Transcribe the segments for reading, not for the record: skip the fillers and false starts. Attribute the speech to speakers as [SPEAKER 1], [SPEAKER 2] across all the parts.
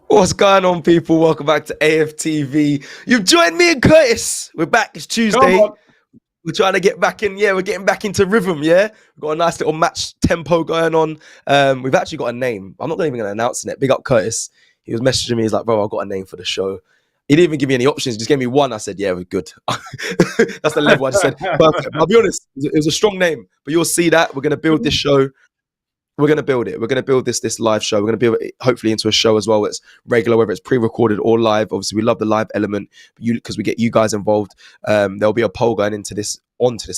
[SPEAKER 1] What's going on, people? Welcome back to AFTV. You've joined me and Curtis. We're back. It's
[SPEAKER 2] Come
[SPEAKER 1] Tuesday.
[SPEAKER 2] on.
[SPEAKER 1] We're trying to get back in. Yeah, we're getting back into rhythm. Yeah, we've got a nice little match tempo going on. We've actually got a name. I'm not even going to announce it. Big up Curtis. He was messaging me. He's like, "Bro, I've got a name for the show." He didn't even give me any options. He just gave me one. I said, "Yeah, we're good." That's the level. I just said, "Perfect." I'll be honest. It was a strong name, but you'll see that we're going to build this show. We're going to build it. We're going to build this live show. We're going to build it hopefully into a show as well. It's regular, whether it's pre-recorded or live. Obviously, we love the live element because we get you guys involved. There'll be a poll going onto this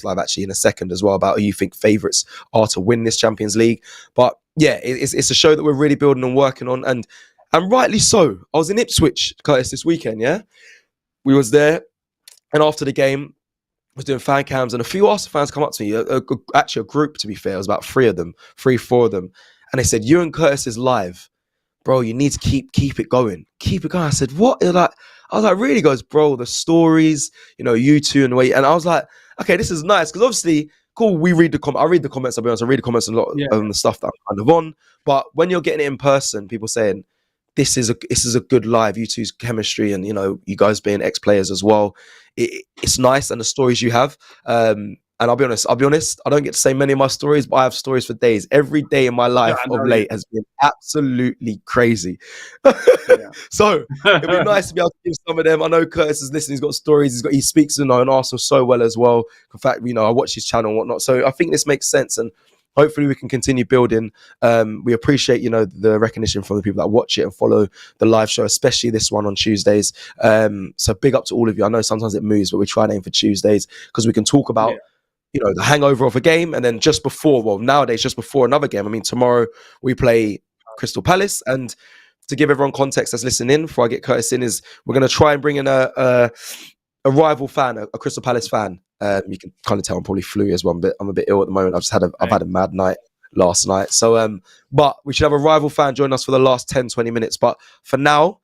[SPEAKER 1] live actually in a second as well about who you think favourites are to win this Champions League. But yeah, it's a show that we're really building and working on, and rightly so. I was in Ipswich, Curtis, this weekend. Yeah, we was there, and after the game, was doing fan cams, and a few Arsenal fans come up to me, actually a group, to be fair. It was about four of them, and they said, "You and Curtis is live, bro. You need to keep it going, keep it going." I said, "What?" I was like, "Really?" He goes, "Bro, the stories, you two and the way." And I was like, "Okay, this is nice," because obviously, cool. I read the comments. I'll be honest, I read the comments a lot on the stuff that I'm kind of on. But when you're getting it in person, people saying, this is a good live, you two's chemistry, and you guys being ex-players as well. It's nice, and the stories you have. And I'll be honest, I don't get to say many of my stories, but I have stories for days. Every day in my life of late has been absolutely crazy. So it'd be nice to be able to give some of them. I know Curtis is listening, he's got stories, he speaks on Arsenal so well as well. In fact, I watch his channel and whatnot. So I think this makes sense, and hopefully we can continue building. We appreciate, the recognition from the people that watch it and follow the live show, especially this one on Tuesdays. So big up to all of you. I know sometimes it moves, but we try and aim for Tuesdays because we can talk about, the hangover of a game, and then nowadays just before another game. I mean, tomorrow we play Crystal Palace, and to give everyone context that's listening in, before I get Curtis in, is we're going to try and bring in a rival fan, a Crystal Palace fan. You can kind of tell I'm probably flu as well. I'm a bit ill at the moment. I've had a mad night last night. So, but we should have a rival fan join us for the last 10, 20 minutes. But for now,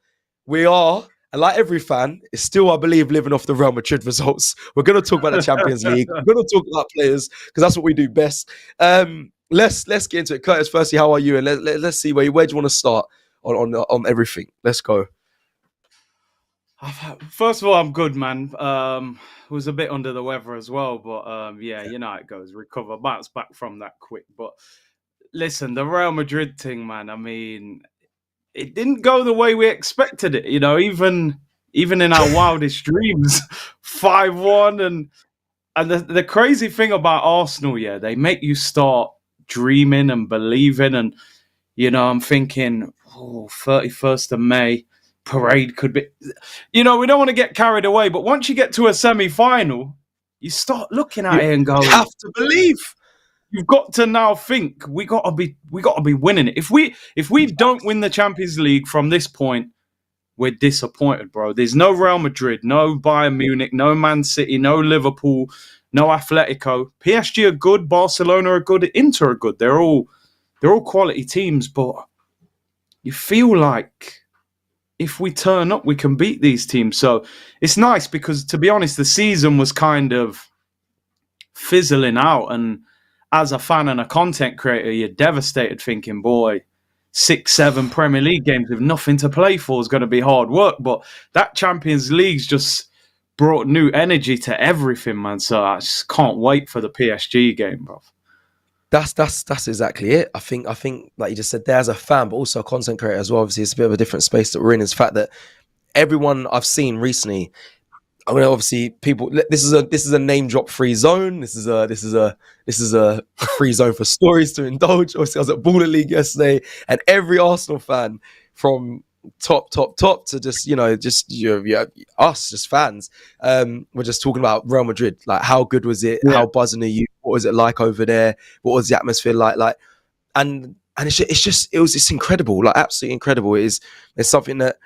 [SPEAKER 1] we are, and like every fan, is still, I believe, living off the Real Madrid results. We're going to talk about the Champions League. We're going to talk about players because that's what we do best. Let's get into it. Curtis, firstly, how are you? And let's see where do you want to start on everything. Let's go.
[SPEAKER 2] First of all, I'm good, man. Was a bit under the weather as well, but you know how it goes. Recover, bounce back from that quick. But listen, the Real Madrid thing, man. I mean, it didn't go the way we expected it. Even in our wildest dreams, 5-1, and the crazy thing about Arsenal, they make you start dreaming and believing, and I'm thinking, 31st of May. Parade could be, we don't want to get carried away, but once you get to a semi-final, you start looking at it and go,
[SPEAKER 1] you have to believe.
[SPEAKER 2] You've got to now think we got to be winning it. If we don't win the Champions League from this point, we're disappointed, bro. There's no Real Madrid, no Bayern Munich, no Man City, no Liverpool, no Atletico. PSG are good, Barcelona are good, Inter are good. They're all quality teams, but you feel like if we turn up, we can beat these teams. So it's nice because, to be honest, the season was kind of fizzling out. And as a fan and a content creator, you're devastated thinking, boy, 6-7 Premier League games with nothing to play for is going to be hard work. But that Champions League's just brought new energy to everything, man. So I just can't wait for the PSG game, bro.
[SPEAKER 1] That's exactly it. I think like you just said there, as a fan, but also a content creator as well. Obviously, it's a bit of a different space that we're in. Is the fact that everyone I've seen recently, I mean, obviously, people. This is a name drop free zone. This is a free zone for stories to indulge. Obviously, I was at Baller League yesterday, and every Arsenal fan from top to just us, just fans. We're just talking about Real Madrid. Like, how good was it? How buzzing are you? What was it like over there? What was the atmosphere like? And it's incredible, like absolutely incredible. It's something that,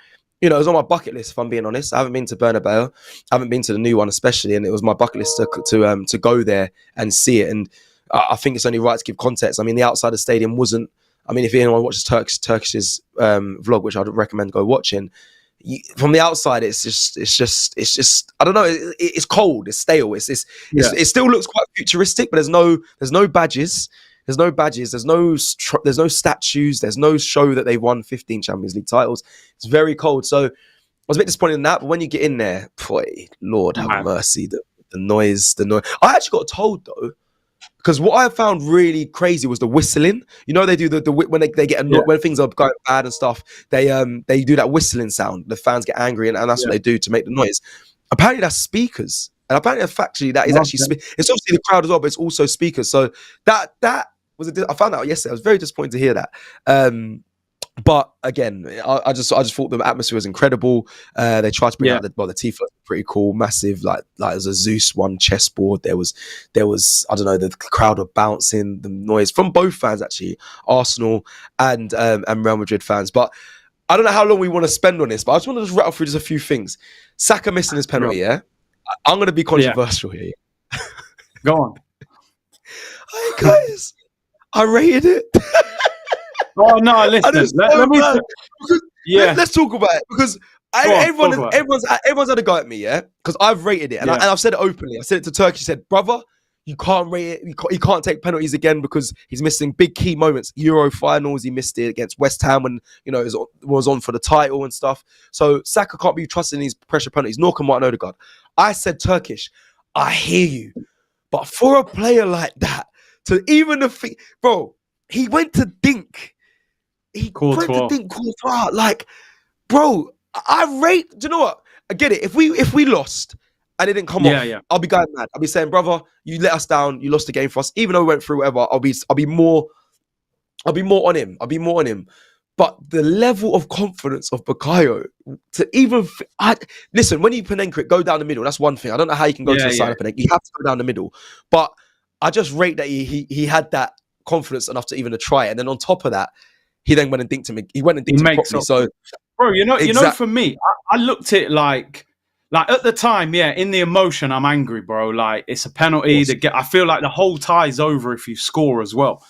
[SPEAKER 1] it was on my bucket list, if I'm being honest. I haven't been to Bernabeu. I haven't been to the new one especially, and it was my bucket list to go there and see it. And I think it's only right to give context. I mean, the outside of the stadium wasn't, I mean, if anyone watches Turkish's vlog, which I'd recommend go watching, from the outside, it's just I don't know. It's cold. It's stale. It still looks quite futuristic, but there's no badges. There's no badges. There's no statues. There's no show that they won 15 Champions League titles. It's very cold. So I was a bit disappointed in that. But when you get in there, boy, Lord have mercy. The noise. I actually got told though, because what I found really crazy was the whistling. You know, they do the when they get annoyed, when things are going bad and stuff. They do that whistling sound. The fans get angry, and that's what they do to make the noise. Apparently, that's speakers, and apparently, factually, that is actually it's obviously the crowd as well, but it's also speakers. So that was I found out yesterday. I was very disappointed to hear that. But again, I just thought the atmosphere was incredible. They tried to bring out the Tifo, pretty cool, massive. Like there's a Zeus one chessboard. There was I don't know, the crowd were bouncing, the noise from both fans actually, Arsenal and Real Madrid fans. But I don't know how long we want to spend on this, but I just want to just rattle through just a few things. Saka missing his penalty. Yeah, I'm going to be controversial here.
[SPEAKER 2] Go on.
[SPEAKER 1] Hey guys, I rated it.
[SPEAKER 2] Oh no! Listen, let's talk about it because everyone's had a go at me, yeah. Because I've rated it and I've said it openly. I said it to Turkey. I said, brother, you can't rate it. He can't take penalties again because he's missing big key moments. Euro finals, he missed it against West Ham when it was on for the title and stuff. So Saka can't be trusted in these pressure penalties. Nor can Martin Odegaard. I said Turkish. I hear you, but for a player like that to even bro, he went to Dink. He went to Dink Courtois. Like, bro, I rate. Do you know what? I get it. If we lost and it didn't come off, I'll be going mad. I'll be saying, brother, you let us down. You lost the game for us. Even though we went through whatever, I'll be more on him. But the level of confidence of Bukayo to even listen, when you Panenka it, go down the middle. That's one thing. I don't know how you can go to the side of Panenka. You have to go down the middle. But I just rate that he had that confidence enough to even to try it. And then on top of that, he then went and dinked him. He went and dinked him properly. So, bro, you know, for me, I looked at it like at the time, in the emotion, I'm angry, bro. Like it's a penalty. I feel like the whole tie's over if you score as well.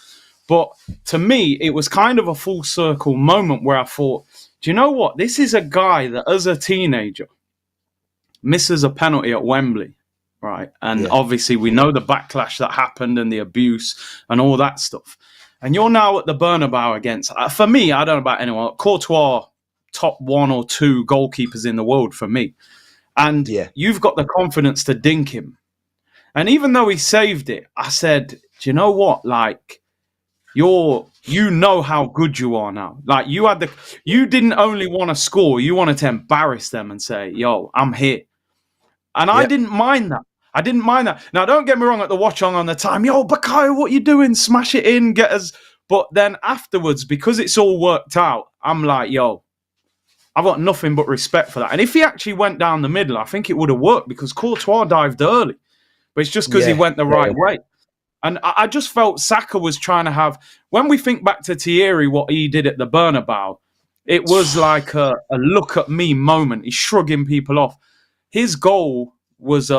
[SPEAKER 2] But to me, it was kind of a full circle moment where I thought, do you know what? This is a guy that, as a teenager, misses a penalty at Wembley, right? And obviously, we know the backlash that happened and the abuse and all that stuff. And you're now at the Bernabeu against, for me, I don't know about anyone, Courtois, top 1 or 2 goalkeepers in the world for me. And you've got the confidence to dink him. And even though he saved it, I said, do you know what? Like, you know how good you are now. Like, you didn't only want to score, you wanted to embarrass them and say, yo, I'm here. And I didn't mind that. Now, don't get me wrong, at the watch on the time, yo, Bukayo, what you doing? Smash it in, get us. But then afterwards, because it's all worked out, I'm like, yo, I've got nothing but respect for that. And if he actually went down the middle, I think it would have worked because Courtois dived early. But it's just because he went the right way. And I just felt Saka was trying to have, when we think back to Thierry, what he did at the Bernabeu, it was like a look at me moment. He's shrugging people off. His goal was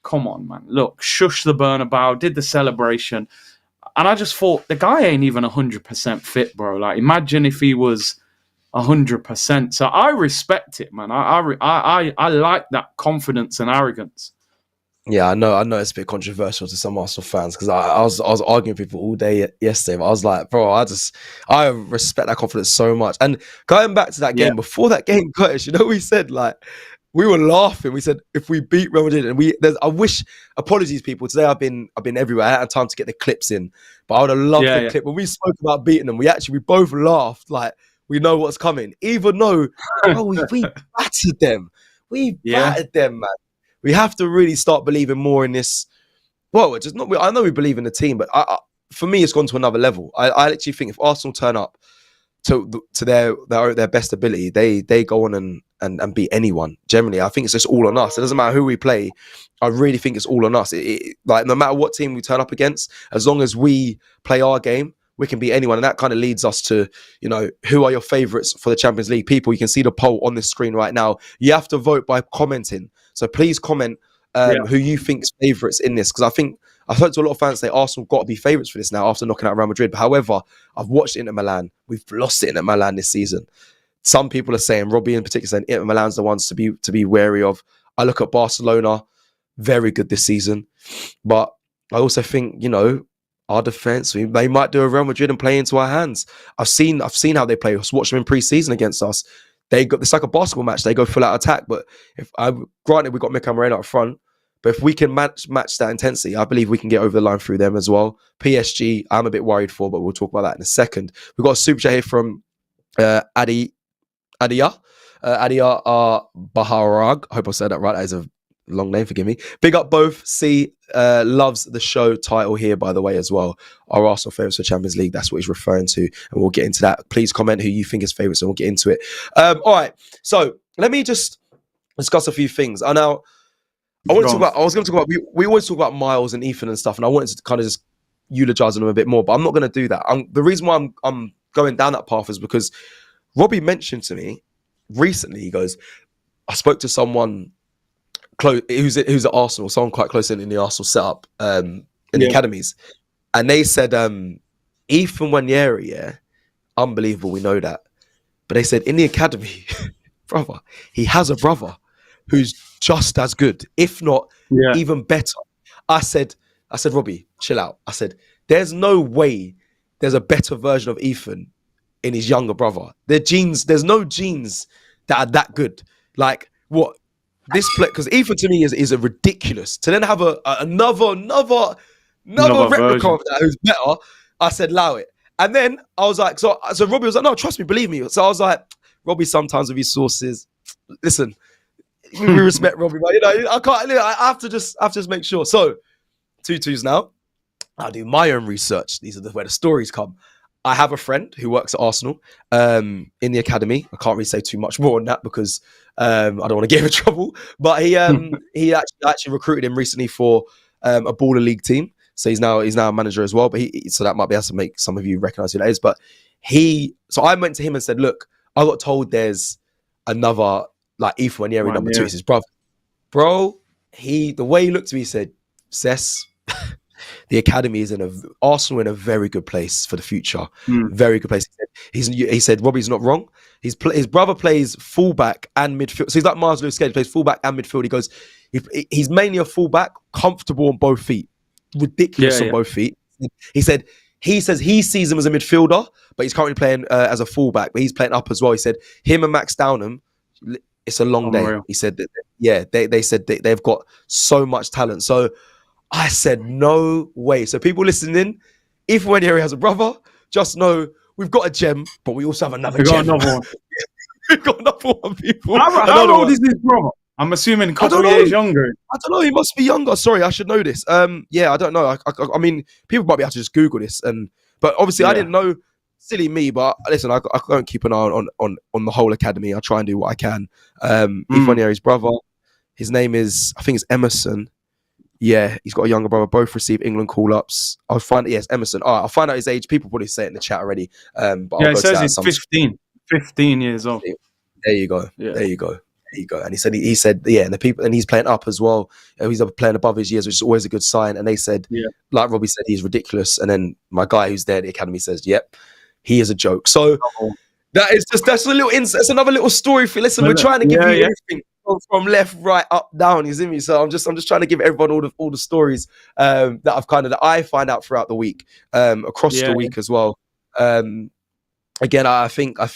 [SPEAKER 2] come on, man. Look, shush the Bernabeu, did the celebration. And I just thought, the guy ain't even 100% fit, bro. Like, imagine if he was 100%. So I respect it, man. I like that confidence and arrogance.
[SPEAKER 1] Yeah, I know it's a bit controversial to some Arsenal fans because I was arguing with people all day yesterday, but I was like, bro, I respect that confidence so much. And going back to that game, before that game, Curtis, you know what we said? Like, we were laughing. We said, if we beat Real Madrid, and apologies, people. Today I've been everywhere. I hadn't had time to get the clips in, but I would have loved the clip. When we spoke about beating them, we both laughed like we know what's coming. Even though, we battered them. We battered them, man. We have to really start believing more in this. Well, it's just not. I know we believe in the team, but for me, it's gone to another level. I actually think if Arsenal turn up to their best ability, they go on and beat anyone. Generally, I think it's just all on us. It doesn't matter who we play. I really think it's all on us. Like no matter what team we turn up against, as long as we play our game, we can beat anyone. And that kind of leads us to, who are your favourites for the Champions League? People, you can see the poll on the screen right now. You have to vote by commenting. So please comment who you think's favourites in this. Because I've heard to a lot of fans say Arsenal got to be favourites for this now after knocking out Real Madrid. But however, I've watched Inter Milan. We've lost it Inter Milan this season. Some people are saying, Robbie in particular, saying Inter Milan's the ones to be wary of. I look at Barcelona, very good this season. But I also think, our defense. They might do a Real Madrid and play into our hands. I've seen how they play. I watched them in pre-season against us. It's like a basketball match. They go full out attack. But granted, we've got Mika Moreno up front. But if we can match that intensity, I believe we can get over the line through them as well. PSG, I'm a bit worried for, but we'll talk about that in a second. We've got a super chat here from Adia Baharag. I hope I said that right. That is a long name, forgive me. Big up both. Loves the show title here, by the way, as well. Our Arsenal favourites for Champions League. That's what he's referring to. And we'll get into that. Please comment who you think is favourites and we'll get into it. All right. So let me just discuss a few things. We always talk about Miles and Ethan and stuff, and I wanted to kind of just eulogize them a bit more, but I'm not going to do that. The reason why I'm going down that path is because Robbie mentioned to me recently, he goes, I spoke to someone close who's at Arsenal, someone quite close in the Arsenal setup in the academies, and they said Ethan Wanyeri, unbelievable, we know that, but they said in the academy, brother, he has a brother who's just as good, if not even better. I said, Robbie, chill out. I said, there's no way there's a better version of Ethan in his younger brother. There's no genes that are that good. Like what this play, because Ethan to me is a ridiculous. To then have another replica of that who's better. I said, allow it. And then I was like, so Robbie was like, no, trust me, believe me. So I was like, Robbie sometimes with his sources, listen. We respect Robbie, but I have to just make sure. So 2-2s now. I'll do my own research. These are where the stories come. I have a friend who works at Arsenal in the academy. I can't really say too much more on that because I don't want to get him in trouble. But he actually recruited him recently for a Baller League team. So he's now a manager as well. But so that might be able to make some of you recognize who that is. But so I went to him and said, look, I got told there's another like Ethan Wanyeri number 2 is his brother. Bro, the way he looked at me, he said, Cess, the academy is Arsenal in a very good place for the future. Very good place. He said, Robbie's not wrong. His brother plays fullback and midfield. So he's like Miles Lewis. He plays fullback and midfield. He goes, he's mainly a fullback, comfortable on both feet. Ridiculous on both feet. He says he sees him as a midfielder, but he's currently playing as a fullback, but he's playing up as well. He said him and Max Downham, it's a long day. He said that, they said they've got so much talent. So I said, no way. So people listening, if Wanyeri has a brother, just know we've got a gem, but we also have another gem. We've got another one, people.
[SPEAKER 2] How old is his brother? I'm assuming a couple of years younger.
[SPEAKER 1] I don't know. He must be younger. Sorry, I should know this. I don't know. I mean, people might be able to just Google this. But obviously, I didn't know. Silly me, but listen, I don't keep an eye on the whole academy. I try and do what I can. Ethan Wanyeri's brother, his name is, I think it's Emerson. Yeah, he's got a younger brother. Both receive England call-ups. I'll find it. Yes, Emerson. All right, I'll find out his age. People probably say it in the chat already. But
[SPEAKER 2] it says he's 15 years old.
[SPEAKER 1] There you go. Yeah. There you go. And he said, and the people, and he's playing up as well. He's playing above his years, which is always a good sign. And they said, like Robbie said, he's ridiculous. And then my guy who's there at the academy says, yep, he is a joke. So that's a little that's another little story for you. Listen, we're trying to give you everything from left, right, up, down. You see me? So I'm just trying to give everyone all the stories that I find out throughout the week, across the week as well. Again, I think I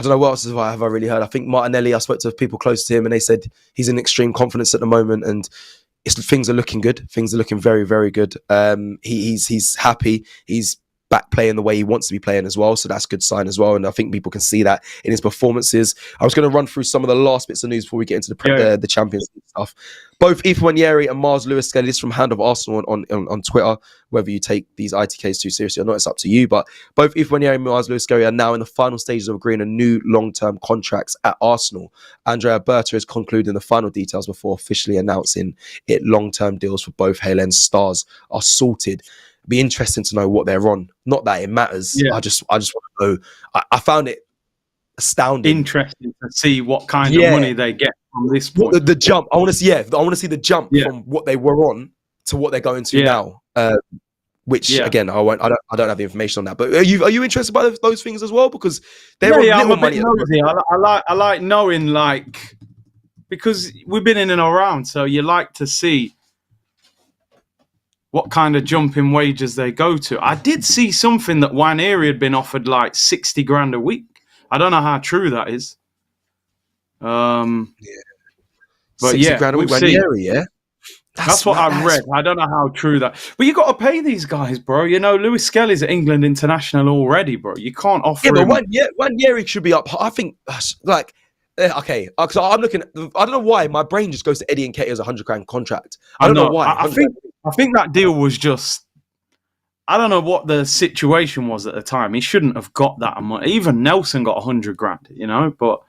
[SPEAKER 1] don't know what else have I really heard. I think Martinelli, I spoke to people close to him and they said he's in extreme confidence at the moment and things are looking good. Things are looking very, very good. He's happy. He's back playing the way he wants to be playing as well. So that's a good sign as well. And I think people can see that in his performances. I was going to run through some of the last bits of news before we get into the Champions League stuff. Both Ethan Wanyeri and Miles Lewis Skelly, this from Hand of Arsenal on Twitter. Whether you take these ITKs too seriously or not, it's up to you. But both Ethan Wanyeri and Miles Lewis Skelly are now in the final stages of agreeing on new long-term contracts at Arsenal. Andrea Berta is concluding the final details before officially announcing it. Long-term deals for both Haaland's stars are sorted. Be interesting to know what they're on. Not that it matters. I just want to know. I found it astounding.
[SPEAKER 2] Interesting to see what kind of money they get from this point.
[SPEAKER 1] The jump. I want to see. I want to see the jump from what they were on to what they're going to now. Which again, I don't have the information on that. But are you interested by those things as well? Because they're on little money.
[SPEAKER 2] I like knowing, because we've been in and around, so you like to see what kind of jump in wages they go to. I did see something that Nwaneri had been offered like 60 grand a week. I don't know how true that is. But
[SPEAKER 1] 60
[SPEAKER 2] yeah,
[SPEAKER 1] grand a week,
[SPEAKER 2] we'll see.
[SPEAKER 1] Ranieri, yeah?
[SPEAKER 2] That's what I read. I don't know how true that. But you got to pay these guys, bro. You know, Lewis Skelly's at England international already, bro. You can't offer him.
[SPEAKER 1] But one year he should be up. I think, like, okay, because I'm looking. I don't know why my brain just goes to Eddie and Nketiah's 100 grand contract. I don't know why.
[SPEAKER 2] I think that deal was just. I don't know what the situation was at the time. He shouldn't have got that amount. Even Nelson got 100 grand, you know. But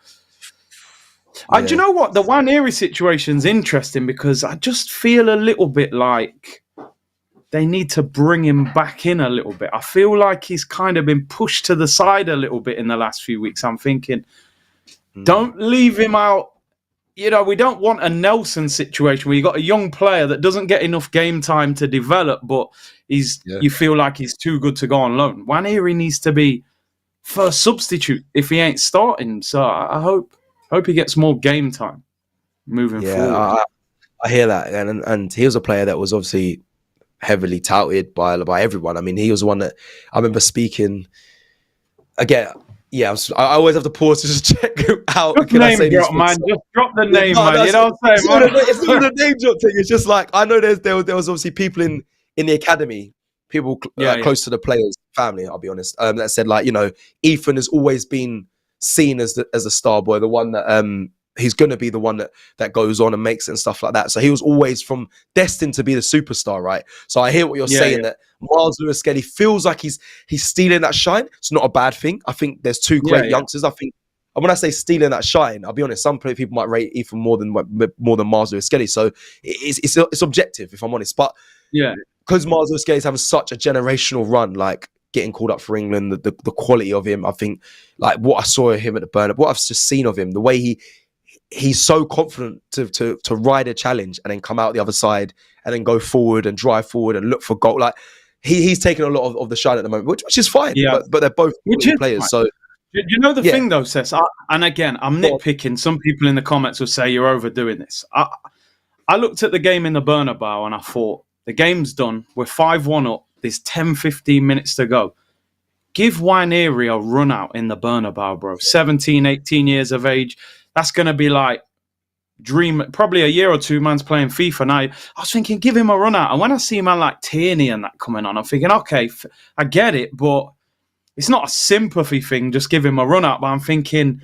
[SPEAKER 2] do you know what? The Nwaneri situation's interesting because I just feel a little bit like they need to bring him back in a little bit. I feel like he's kind of been pushed to the side a little bit in the last few weeks. I'm thinking, don't leave him out. You know, we don't want a Nelson situation where you got a young player that doesn't get enough game time to develop, but you feel like he's too good to go on loan. Nwaneri needs to be first substitute if he ain't starting. So I hope he gets more game time moving forward.
[SPEAKER 1] I hear that, and he was a player that was obviously heavily touted by everyone. I mean, he was the one that I remember speaking again. Yeah, I always have to pause to just check out.
[SPEAKER 2] Just name drop, man. Just drop the name, man. You know what I'm saying, man?
[SPEAKER 1] It's not a name drop thing. It's just like, I know there was obviously people in the academy, people close to the players' family, I'll be honest, that said, like, you know, Ethan has always been seen as a star boy, the one that he's going to be the one that goes on and makes it and stuff like that. So he was always destined to be the superstar, right? So I hear what you're saying, that Miles Lewis Skelly feels like he's stealing that shine. It's not a bad thing. I think there's two great youngsters. I think, and when I say stealing that shine, I'll be honest, some people might rate Ethan more than Miles Lewis Skelly. So it's objective, if I'm honest. But because Miles Lewis Skelly is having such a generational run, like getting called up for England, the quality of him, I think, like what I saw of him at the Burn Up, what I've just seen of him, the way he's so confident to ride a challenge and then come out the other side and then go forward and drive forward and look for goal. Like he's taking a lot of the shine at the moment, which is fine. Yeah. But they're both players. Fine. So
[SPEAKER 2] you know the thing though, Cecil, and again, I'm nitpicking. Some people in the comments will say you're overdoing this. I looked at the game in the Bernabeu and I thought, the game's done. We're 5-1 up. There's 10, 15 minutes to go. Give Nwaneri a run out in the Bernabeu, bro. 17, 18 years of age. That's going to be like probably a year or two, man's playing FIFA now. I was thinking, give him a run out. And when I see a man like Tierney and that coming on, I'm thinking, okay, I get it, but it's not a sympathy thing, just give him a run out. But I'm thinking,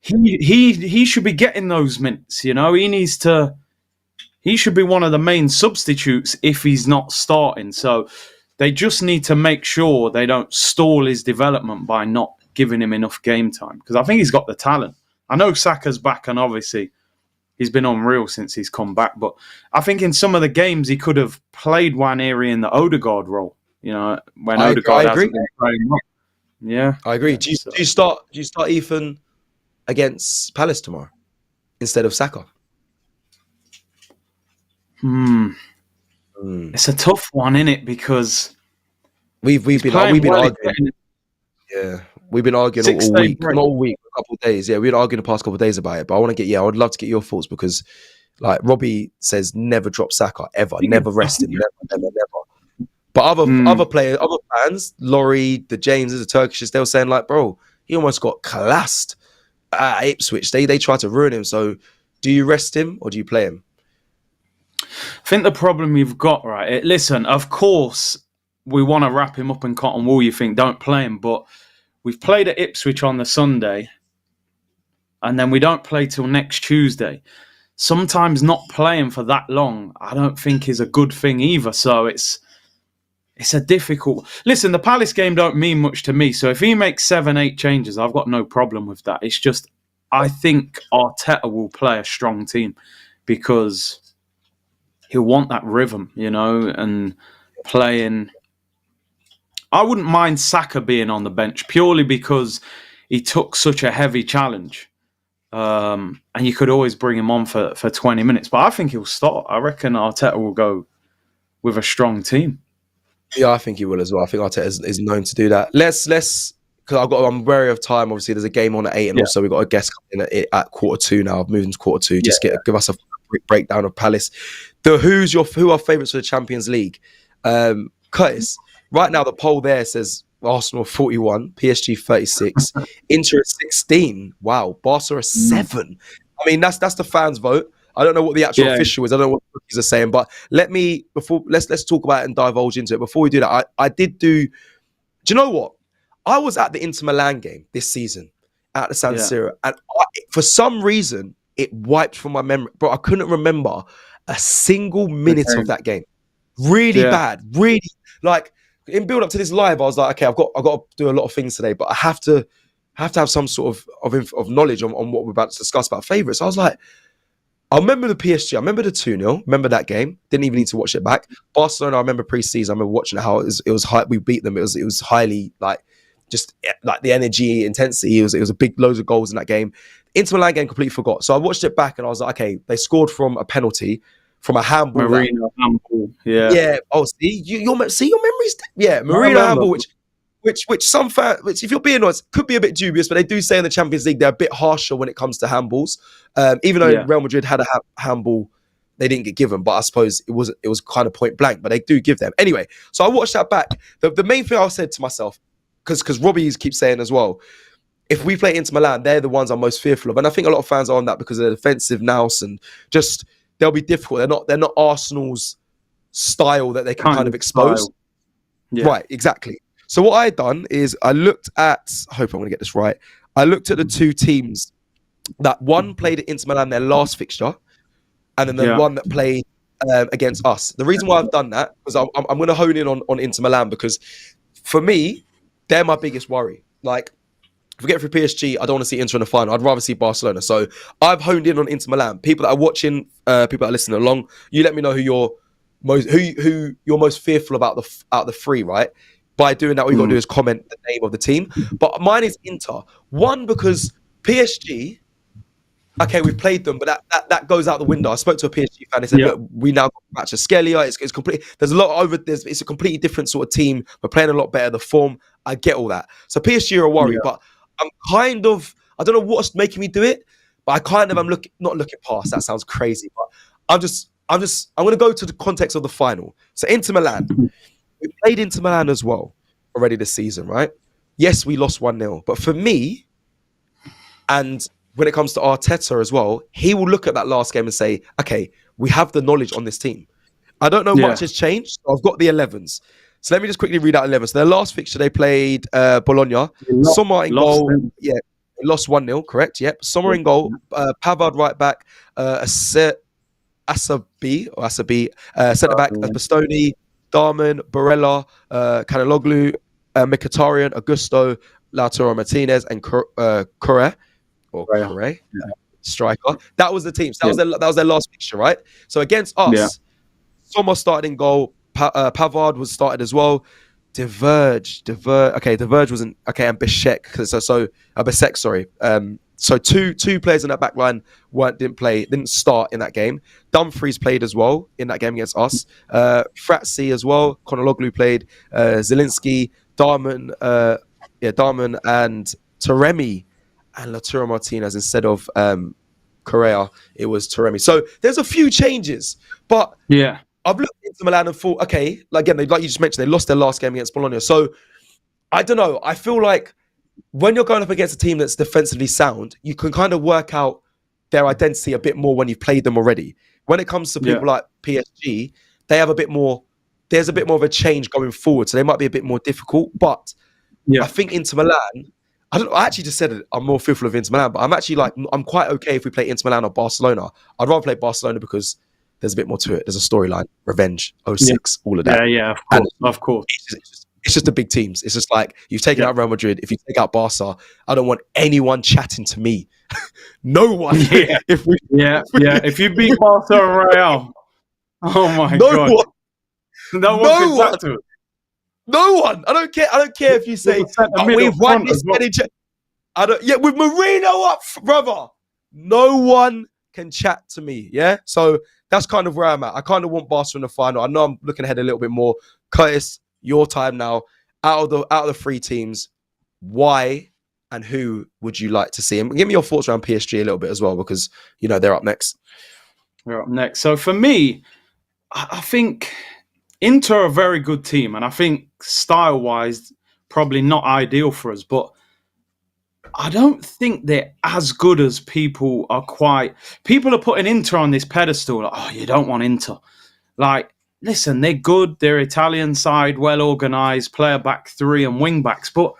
[SPEAKER 2] he should be getting those minutes, you know? He should be one of the main substitutes if he's not starting. So they just need to make sure they don't stall his development by not giving him enough game time, because I think he's got the talent. I know Saka's back, and obviously he's been unreal since he's come back. But I think in some of the games he could have played Nwaneri in the Odegaard role. You know, when Odegaard hasn't been playing well. Yeah,
[SPEAKER 1] I agree. Do you start Ethan against Palace tomorrow instead of Saka?
[SPEAKER 2] It's a tough one, isn't it? Because
[SPEAKER 1] we've been arguing. Yeah. We've been arguing all week, not all week, a couple of days. Yeah, we've been arguing the past couple of days about it. But I would love to get your thoughts, because, like, Robbie says, never drop Saka ever, never rest him, never. But other players, other fans, Laurie, the Jameses, the Turkishes, they were saying, like, bro, he almost got classed at Ipswich. They tried to ruin him. So, do you rest him or do you play him?
[SPEAKER 2] I think the problem you've got, right? Listen, of course, we want to wrap him up in cotton wool. You think, don't play him, but we've played at Ipswich on the Sunday, and then we don't play till next Tuesday. Sometimes not playing for that long, I don't think is a good thing either. So it's a difficult... Listen, the Palace game don't mean much to me. So if he makes 7-8 changes, I've got no problem with that. It's just, I think Arteta will play a strong team because he'll want that rhythm, you know, and playing... I wouldn't mind Saka being on the bench purely because he took such a heavy challenge. And you could always bring him on for 20 minutes. But I think he'll start. I reckon Arteta will go with a strong team.
[SPEAKER 1] Yeah, I think he will as well. I think Arteta is known to do that. Let's because I'm wary of time. Obviously, there's a game on at 8, and also we've got a guest coming in at 1:45 now. I've moved into 1:45. Just give us a quick breakdown of Palace. Who are favourites for the Champions League? Curtis, right now the poll there says Arsenal 41, PSG 36, Inter at 16. Wow, Barca are 7. I mean, that's the fans' vote. I don't know what the actual official is. I don't know what the cookies are saying, but let's talk about it and divulge into it. Before we do that, I did do. Do you know what? I was at the Inter Milan game this season at the San Siro, and for some reason it wiped from my memory, bro. I couldn't remember a single minute of that game. Really bad. Really, like, in build up to this live, I was like, okay, I've got to do a lot of things today, but I have to have some sort of knowledge on what we're about to discuss about favourites. I was like, I remember the PSG. I remember the 2-0. Remember that game. Didn't even need to watch it back. Barcelona, I remember pre-season. I remember watching how it was high. We beat them. It was highly, like, just like the energy, intensity. It was a big loads of goals in that game. Inter Milan game, completely forgot. So I watched it back and I was like, okay, they scored from a penalty, from a handball.
[SPEAKER 2] Marino handball. Yeah.
[SPEAKER 1] Yeah. Oh, see, your memories. Yeah, Marino handball, which some fans, which if you're being honest, could be a bit dubious, but they do say in the Champions League they're a bit harsher when it comes to handballs. Even though Real Madrid had a handball, they didn't get given. But I suppose it was kind of point blank, but they do give them anyway. So I watched that back. The main thing I said to myself, because Robbie keeps saying as well, if we play Inter Milan, they're the ones I'm most fearful of, and I think a lot of fans are on that because of their defensive nous and just they'll be difficult. They're not Arsenal's style that they can kind of expose. Yeah. Right, exactly. So what I done is I looked at, I hope I'm going to get this right. I looked at the two teams that one played at Inter Milan their last fixture, and then the one that played against us. The reason why I've done that is I'm going to hone in on Inter Milan because for me, they're my biggest worry. Like, if we get through PSG, I don't want to see Inter in the final. I'd rather see Barcelona. So I've honed in on Inter Milan. People that are watching, people that are listening along, you let me know who you're most fearful about out of the three, right? By doing that, all you got to do is comment the name of the team. But mine is Inter. One, because PSG, okay, we've played them, but that goes out the window. I spoke to a PSG fan. They said, look, we now got a match of Scalia. It's complete. There's a lot over this. It's a completely different sort of team. We're playing a lot better. The form, I get all that. So PSG are a worry, but I'm kind of, I don't know what's making me do it, but I kind of am not looking past. That sounds crazy, but I'm going to go to the context of the final. So Inter Milan. We played Inter Milan as well already this season, right? Yes, we lost 1-0. But for me, and when it comes to Arteta as well, he will look at that last game and say, okay, we have the knowledge on this team. I don't know much has changed. So I've got the 11s. So let me just quickly read out 11. So their last fixture, they played Bologna. Sommer in goal. Yeah, lost 1-0, correct? Yep. Sommer in goal. Pavard right back. Asabi, centre back, Bastoni, Darman, Barella, Kanaloglu, Mkhitaryan, Augusto, Lautaro Martinez, and Correa, striker. That was the team. So that was their last fixture, right? So against us, Sommer started in goal. Pavard was started as well. De Verge wasn't okay, and Bisek. Bisek, sorry. So two players in that back line didn't start in that game. Dumfries played as well in that game against us. Fratzi as well. Konaloglu played. Zielinski, Darman and Taremi and Lautaro Martinez instead of Correa. It was Taremi. So there's a few changes, but I've looked into Milan and thought, okay, again, like you just mentioned, they lost their last game against Bologna. So I don't know. I feel like when you're going up against a team that's defensively sound, you can kind of work out their identity a bit more when you've played them already. When it comes to people like PSG, they have a bit more. There's a bit more of a change going forward, so they might be a bit more difficult. But I think Inter Milan. I actually just said it, I'm more fearful of Inter Milan, but I'm quite okay if we play Inter Milan or Barcelona. I'd rather play Barcelona because there's a bit more to it. There's a storyline, revenge, 06, all of that.
[SPEAKER 2] Yeah, of course.
[SPEAKER 1] It's just the big teams. It's just like, you've taken out Real Madrid. If you take out Barca, I don't want anyone chatting to me. No one.
[SPEAKER 2] If you beat Barca and Real, oh my God. No one can chat to it.
[SPEAKER 1] No one. I don't care if you say, we've won this many. With Marino up, brother. No one can chat to me. Yeah. So that's kind of where I'm at. I kind of want Barca in the final. I know I'm looking ahead a little bit more. Curtis, your time now. Out of the three teams, why and who would you like to see? And give me your thoughts around PSG a little bit as well, because they're up next.
[SPEAKER 2] They're up next. So for me, I think Inter are a very good team, and I think style-wise, probably not ideal for us, but I don't think they're as good as people are People are putting Inter on this pedestal. Like, oh, you don't want Inter. Like, listen, they're good. They're Italian side, well organised, player back three and wing backs, but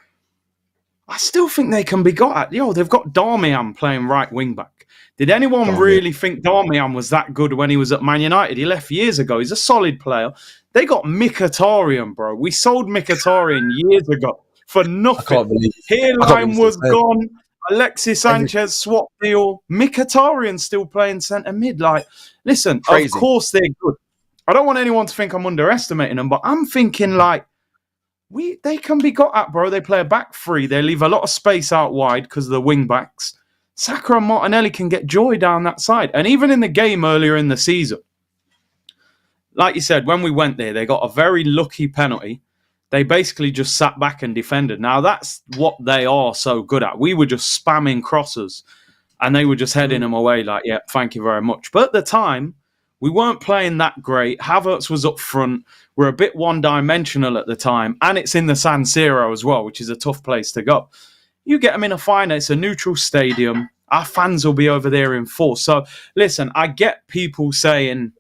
[SPEAKER 2] I still think they can be got at. They've got Darmian playing right wing back. Did anyone really think Darmian was that good when he was at Man United? He left years ago. He's a solid player. They got Mkhitaryan, bro. We sold Mkhitaryan years ago for nothing.
[SPEAKER 1] I can't believe
[SPEAKER 2] Hairline was gone. Alexis Sanchez swap deal. Mkhitaryan still playing centre mid. Like, listen, Of course they're good. I don't want anyone to think I'm underestimating them, but I'm thinking like they can be got at, bro. They play a back three. They leave a lot of space out wide because of the wing backs. Saka and Martinelli can get joy down that side. And even in the game earlier in the season, like you said, when we went there, they got a very lucky penalty. They basically just sat back and defended. Now, that's what they are so good at. We were just spamming crosses and they were just heading them away like, yeah, thank you very much. But at the time, we weren't playing that great. Havertz was up front. We're a bit one-dimensional at the time. And it's in the San Siro as well, which is a tough place to go. You get them in a final, it's a neutral stadium. Our fans will be over there in force. So, listen, I get people saying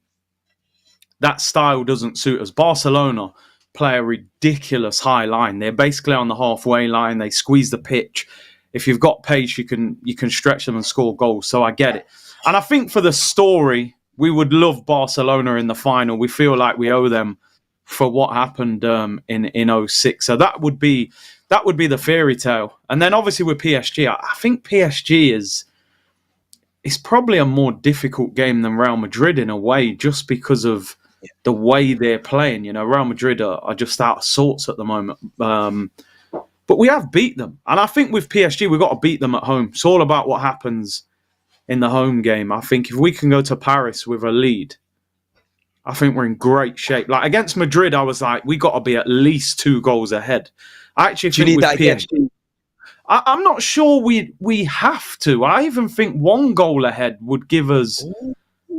[SPEAKER 2] that style doesn't suit us. Barcelona play a ridiculous high line. They're basically on the halfway line. They squeeze the pitch. If you've got pace, you can stretch them and score goals. So I get it. And I think for the story, we would love Barcelona in the final. We feel like we owe them for what happened in 06. So that would be the fairy tale. And then obviously with PSG, I think PSG is probably a more difficult game than Real Madrid in a way, just because of the way they're playing. Real Madrid are just out of sorts at the moment. But we have beat them. And I think with PSG, we've got to beat them at home. It's all about what happens in the home game. I think if we can go to Paris with a lead, I think we're in great shape. Like against Madrid, I was like, we got to be at least 2 goals ahead. I actually think with PSG, I'm not sure we have to. I even think 1 goal ahead would give us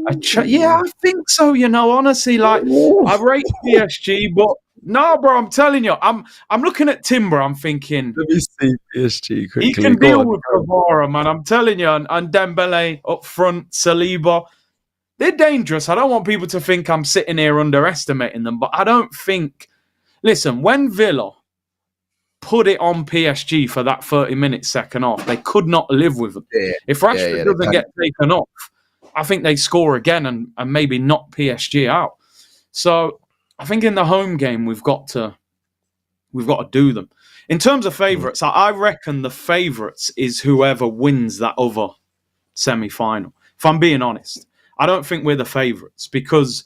[SPEAKER 2] a chance. Yeah, I think so. Honestly, like I rate PSG, but no, bro, I'm telling you, I'm looking at Timber. I'm thinking,
[SPEAKER 1] let me see PSG quickly.
[SPEAKER 2] He can deal with Kvara, man. I'm telling you, and Dembele up front, Saliba. They're dangerous. I don't want people to think I'm sitting here underestimating them, but I don't think. Listen, when Villa put it on PSG for that 30 minutes second half, they could not live with them. Yeah, if Rashford doesn't get taken off, I think they score again and maybe knock PSG out. So I think in the home game we've got to do them. In terms of favourites, I reckon the favourites is whoever wins that other semi-final. If I'm being honest, I don't think we're the favourites because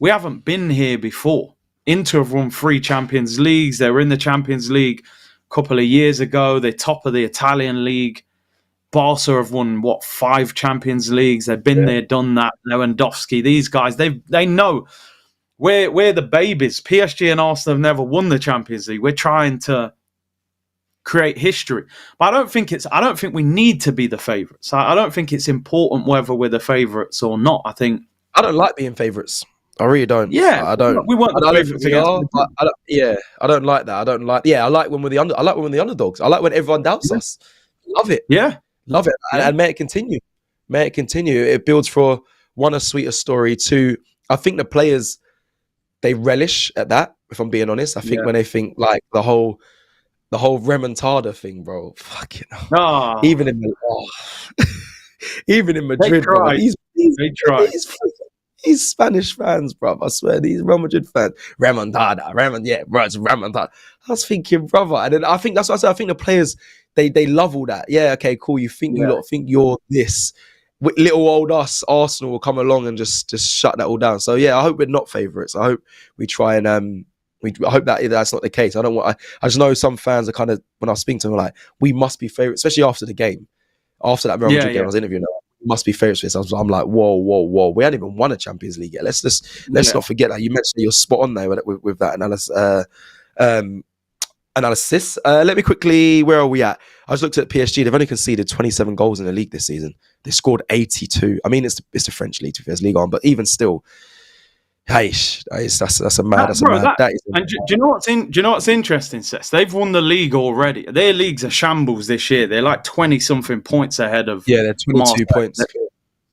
[SPEAKER 2] we haven't been here before. Inter have won 3 Champions Leagues. They were in the Champions League a couple of years ago. They're top of the Italian league. Barca have won, 5 Champions Leagues. They've been there, done that. Lewandowski, these guys, they know we're the babies. PSG and Arsenal have never won the Champions League. We're trying to create history. But I don't think we need to be the favourites. I don't think it's important whether we're the favourites or not. I
[SPEAKER 1] don't like being favourites. I really don't.
[SPEAKER 2] Yeah,
[SPEAKER 1] I don't.
[SPEAKER 2] We weren't the favourites against.
[SPEAKER 1] I don't like that. I don't like. Yeah, I like when we're the I like when we're the underdogs. I like when everyone doubts us. Love it.
[SPEAKER 2] Yeah,
[SPEAKER 1] love it. And may it continue. May it continue. It builds for 1, a sweeter story. 2, I think the players they relish at that. If I'm being honest, I think when they think like the whole remontada thing, bro. Fucking hell. Even in Madrid, bro,
[SPEAKER 2] they try.
[SPEAKER 1] These Spanish fans, bro. I swear, these Real Madrid fans, remontada, bro, it's remontada. I was thinking, brother, and then I think that's what I said. I think the players they love all that. Yeah, okay, cool. You think you lot think you're this. Little old us, Arsenal will come along and just shut that all down. So yeah, I hope we're not favourites. I hope we try and I hope that's not the case. I just know some fans are kind of, when I was speaking to them, like, we must be favourites, especially after the game. After that Real Madrid game, I was interviewing them. We must be favourites for this. I'm like, whoa. We hadn't even won a Champions League yet. Let's not forget that. You mentioned you're spot on there with that analysis. Let me quickly, where are we at? I just looked at PSG. They've only conceded 27 goals in the league this season. They scored 82. I mean, it's the French league, to be fair, League On, but even still, That's a mad. That's a
[SPEAKER 2] Bro,
[SPEAKER 1] mad. That is.
[SPEAKER 2] and do you know what's interesting, Seth? They've won the league already. Their leagues are shambles this year. They're like 20-something points ahead of.
[SPEAKER 1] Yeah, they're 22 points.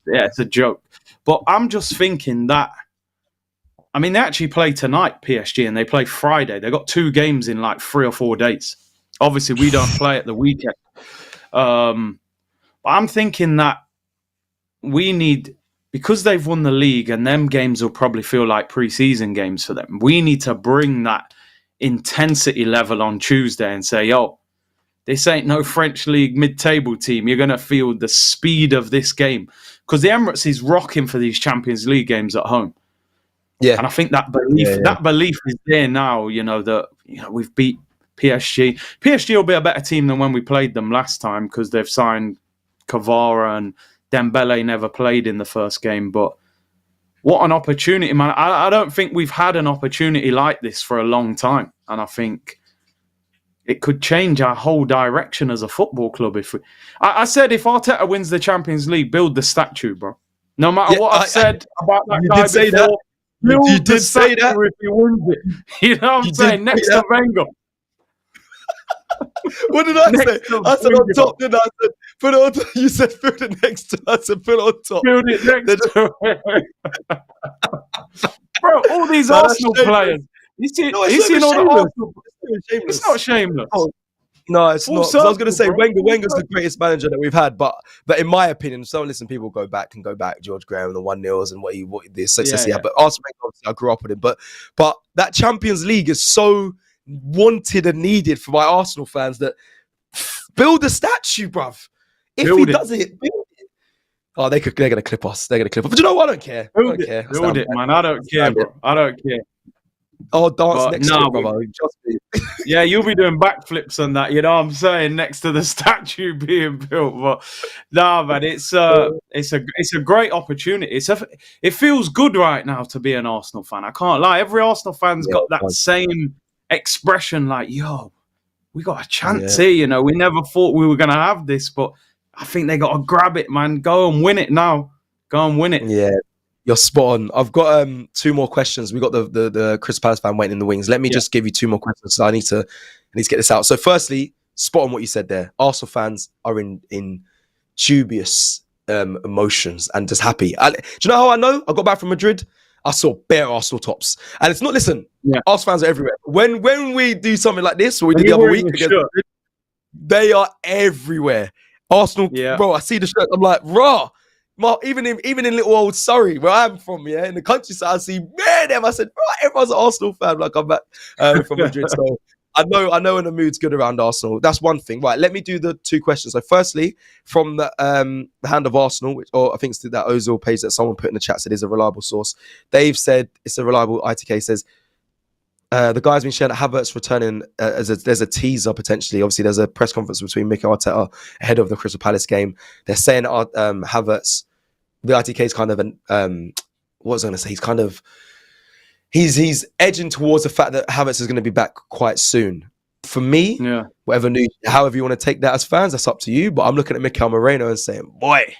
[SPEAKER 2] Yeah, it's a joke. But I'm just thinking that. I mean, they actually play tonight, PSG, and they play Friday. They got 2 games in like 3 or 4 days. Obviously, we don't play at the weekend. But I'm thinking that we need, because they've won the league and them games will probably feel like pre-season games for them, we need to bring that intensity level on Tuesday and say, yo, this ain't no French league mid-table team. You're going to feel the speed of this game. Because the Emirates is rocking for these Champions League games at home.
[SPEAKER 1] Yeah.
[SPEAKER 2] And I think that belief is there now, that we've beat PSG. PSG will be a better team than when we played them last time because they've signed Kvara and Dembele never played in the first game. But what an opportunity, man. I don't think we've had an opportunity like this for a long time. And I think it could change our whole direction as a football club. I said if Arteta wins the Champions League, build the statue, bro. No matter what I've said about that guy before.
[SPEAKER 1] Say that. You did say that.
[SPEAKER 2] If he wins it. You know what I'm saying? Next to Wenger.
[SPEAKER 1] What did I say? I said on top, didn't I? I said, put it on top. You said put it next to. I said put it on top.
[SPEAKER 2] Build it next to Bro, all these Arsenal players. You see all the Arsenal. It's not shameless.
[SPEAKER 1] Oh, no, it's not. So I was going to say Wenger's the greatest manager that we've had, but in my opinion, people go back, George Graham, the 1-0s and what the success he had. But Arsene Wenger, obviously, I grew up with him. But that Champions League is so wanted and needed for my Arsenal fans that build a statue, bruv. If he does it, build it. Oh, they're going to clip us. They're going to clip us. But you know what? I don't care.
[SPEAKER 2] Build it, man. I don't care, bro. I don't care.
[SPEAKER 1] Oh, dance next to it, brother.
[SPEAKER 2] Yeah, you'll be doing backflips on that. You know what I'm saying? Next to the statue being built. But nah, man, it's a great opportunity. It feels good right now to be an Arsenal fan. I can't lie. Every Arsenal fan's got that same expression, like, yo, we got a chance here. We never thought we were gonna have this, but I think they got to grab it, man. Go and win it now. Go and win it.
[SPEAKER 1] Yeah. You're spot on. I've got 2 more questions. We got the Crystal Palace fan waiting in the wings. Let me just give you 2 more questions. So I need to get this out. So firstly, spot on what you said there. Arsenal fans are in dubious emotions and just happy. Do you know how I know? I got back from Madrid. I saw bare Arsenal tops, and it's not. Listen, Arsenal fans are everywhere. When we do something like this, or we did the other week, they are everywhere. Arsenal, bro. I see the shirt. I'm like, raw. Even in little old Surrey, where I'm from, in the countryside, I see them. I said, bro, everyone's an Arsenal fan. Like I'm back from Madrid, so I know when the mood's good around Arsenal. That's one thing. Right, let me do the 2 questions. So, firstly, from the Hand of Arsenal, which, or I think it's that Ozil page that someone put in the chat said is a reliable source. They've said it's a reliable. ITK says the guy's been sharing that Havertz returning there's a teaser potentially. Obviously, there's a press conference between Mikel Arteta ahead of the Crystal Palace game. They're saying Havertz. The ITK is kind of what was I going to say? He's kind of he's edging towards the fact that Havertz is going to be back quite soon. For me, however you want to take that as fans, that's up to you. But I'm looking at Mikel Moreno and saying, boy,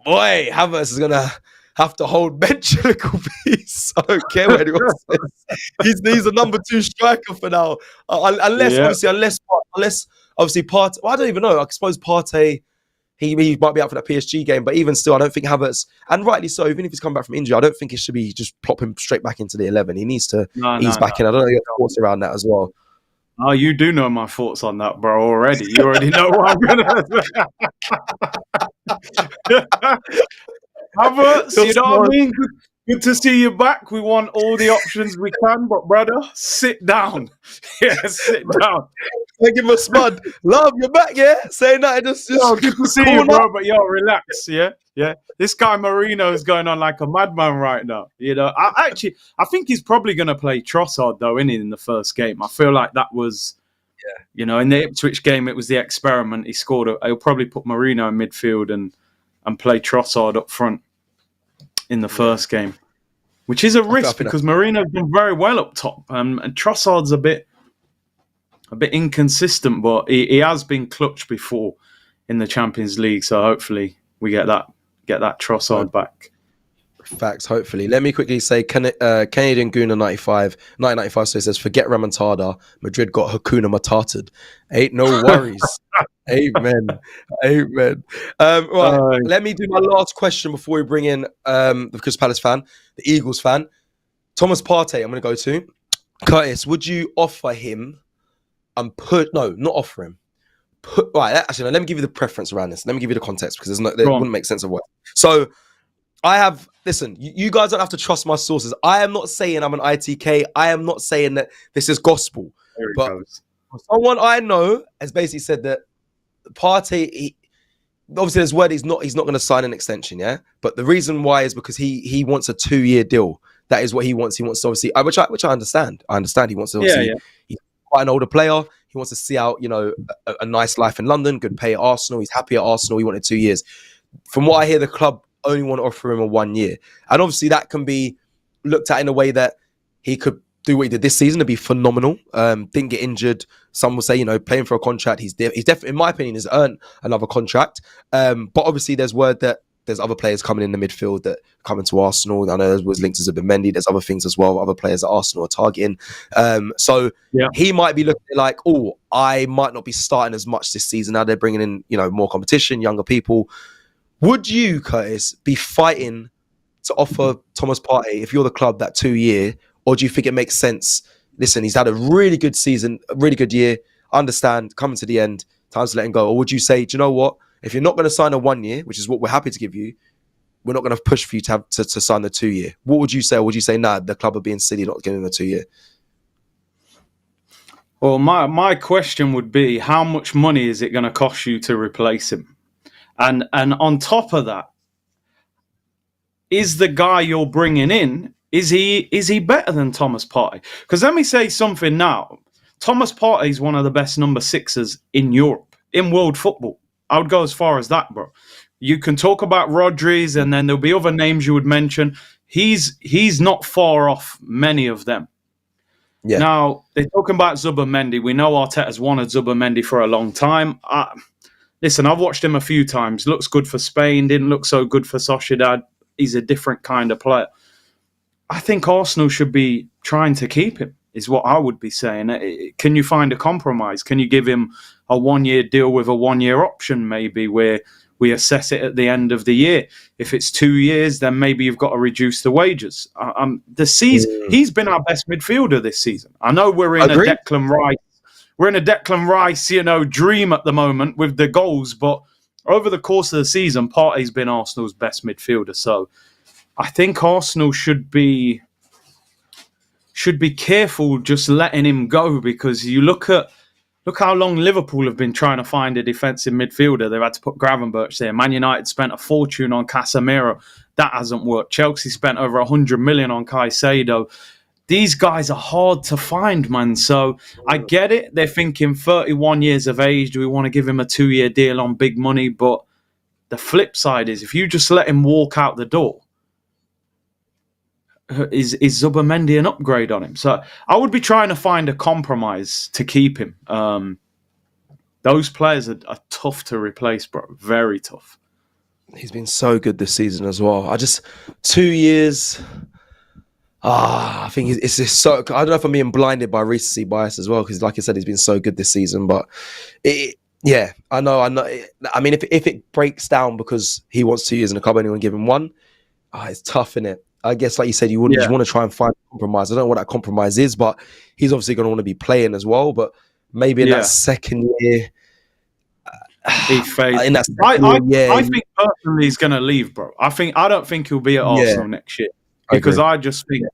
[SPEAKER 1] Havertz is going to have to hold bench a little piece. I don't care what anyone says. He's a number 2 striker for now. Unless obviously Partey. Well, I don't even know. I suppose Partey. He might be out for that PSG game, but even still, I don't think Havertz, and rightly so, even if he's come back from injury, I don't think it should be just plop him straight back into the 11. He needs to ease back in. I don't know your thoughts around that as well.
[SPEAKER 2] Oh, you do know my thoughts on that, bro, already. You already know what I'm going to say. Havertz, you know what I mean? Good to see you back. We want all the options we can, but brother, sit down. Yeah, sit down.
[SPEAKER 1] I give him a spud. Love, you're back, yeah? Saying that, just
[SPEAKER 2] good to see you, bro, but relax, yeah? This guy Marino is going on like a madman right now. I think he's probably going to play Trossard, though, in the first game. I feel like that was, in the Ipswich game, it was the experiment. He scored. He'll probably put Marino in midfield and play Trossard up front in the first game, which is a risk because Marino's done very well up top, and Trossard's a bit inconsistent, but he has been clutch before in the Champions League, so hopefully we get that Trossard back.
[SPEAKER 1] Facts, hopefully. Let me quickly say Canadian Gooner 1995, so it says, forget Remontada. Madrid got Hakuna Matata. Ain't no worries. Amen. Amen. Right, let me do my last question before we bring in the Crystal Palace fan, the Eagles fan. Thomas Partey, I'm going to go to. Curtis, would you offer him and not offer him. Actually, no, let me give you the preference around this. Let me give you the context because it wouldn't make sense of what. So, listen, you guys don't have to trust my sources. I am not saying I'm an ITK. I am not saying that this is gospel. But someone I know has basically said that Partey, obviously there's word he's not going to sign an extension, yeah? But the reason why is because he wants a 2-year deal. That is what he wants. He wants to obviously, which I understand. I understand he wants to obviously, he's quite an older player. He wants to see out, a nice life in London, good pay at Arsenal. He's happy at Arsenal. He wanted 2 years. From what I hear, the club only want to offer him a 1 year. And obviously that can be looked at in a way that he could do what he did this season to be phenomenal. Didn't get injured. Some will say, playing for a contract. He's definitely, in my opinion, has earned another contract. But obviously there's word that there's other players coming in the midfield that coming to Arsenal. I know there was linked to Zubimendi. There's other things as well. Other players that Arsenal are targeting. He might be looking like, I might not be starting as much this season. Now they're bringing in, more competition, younger people. Would you, Curtis, be fighting to offer Thomas Partey, if you're the club, that 2 year, or do you think it makes sense? Listen, he's had a really good season, a really good year. Understand, coming to the end, time to let him go. Or would you say, do you know what? If you're not going to sign a 1 year, which is what we're happy to give you, we're not going to push for you to sign the 2 year. What would you say? Or would you say, nah, the club are being silly, not giving him a 2 year?
[SPEAKER 2] Well, my question would be, how much money is it going to cost you to replace him? And on top of that, is the guy you're bringing in, is he better than Thomas Partey? Because let me say something now. Thomas Partey is one of the best number 6s in Europe, in world football. I would go as far as that, bro. You can talk about Rodri's, and then there'll be other names you would mention. He's not far off many of them. Yeah. Now, they're talking about Zubimendi. We know Arteta's wanted Zubimendi for a long time. Listen, I've watched him a few times. Looks good for Spain. Didn't look so good for Sociedad. He's a different kind of player. I think Arsenal should be trying to keep him, is what I would be saying. Can you find a compromise? Can you give him a 1 year deal with a 1 year option, maybe, where we assess it at the end of the year? If it's 2 years, then maybe you've got to reduce the wages. He's been our best midfielder this season. I know we're in a Declan Rice. We're in a Declan Rice, dream at the moment with the goals, but over the course of the season, Partey's been Arsenal's best midfielder. So I think Arsenal should be careful just letting him go, because you look how long Liverpool have been trying to find a defensive midfielder. They've had to put Gravenberch there. Man United spent a fortune on Casemiro. That hasn't worked. Chelsea spent over 100 million on Caicedo. These guys are hard to find, man. So I get it. They're thinking 31 years of age. Do we want to give him a 2 year deal on big money? But the flip side is, if you just let him walk out the door, is Zubimendi an upgrade on him? So I would be trying to find a compromise to keep him. Those players are tough to replace, bro. Very tough.
[SPEAKER 1] He's been so good this season as well. 2 years... I think it's just so... I don't know if I'm being blinded by recency bias as well, because like I said, he's been so good this season. But I know. I mean, if it breaks down because he wants 2 years in the club and you want to give him one, it's tough, innit? I guess, like you said, you want to try and find a compromise. I don't know what that compromise is, but he's obviously going to want to be playing as well. But maybe in that second year...
[SPEAKER 2] he fades. I think personally he's going to leave, bro. I don't think he'll be at Arsenal next year. Because I just think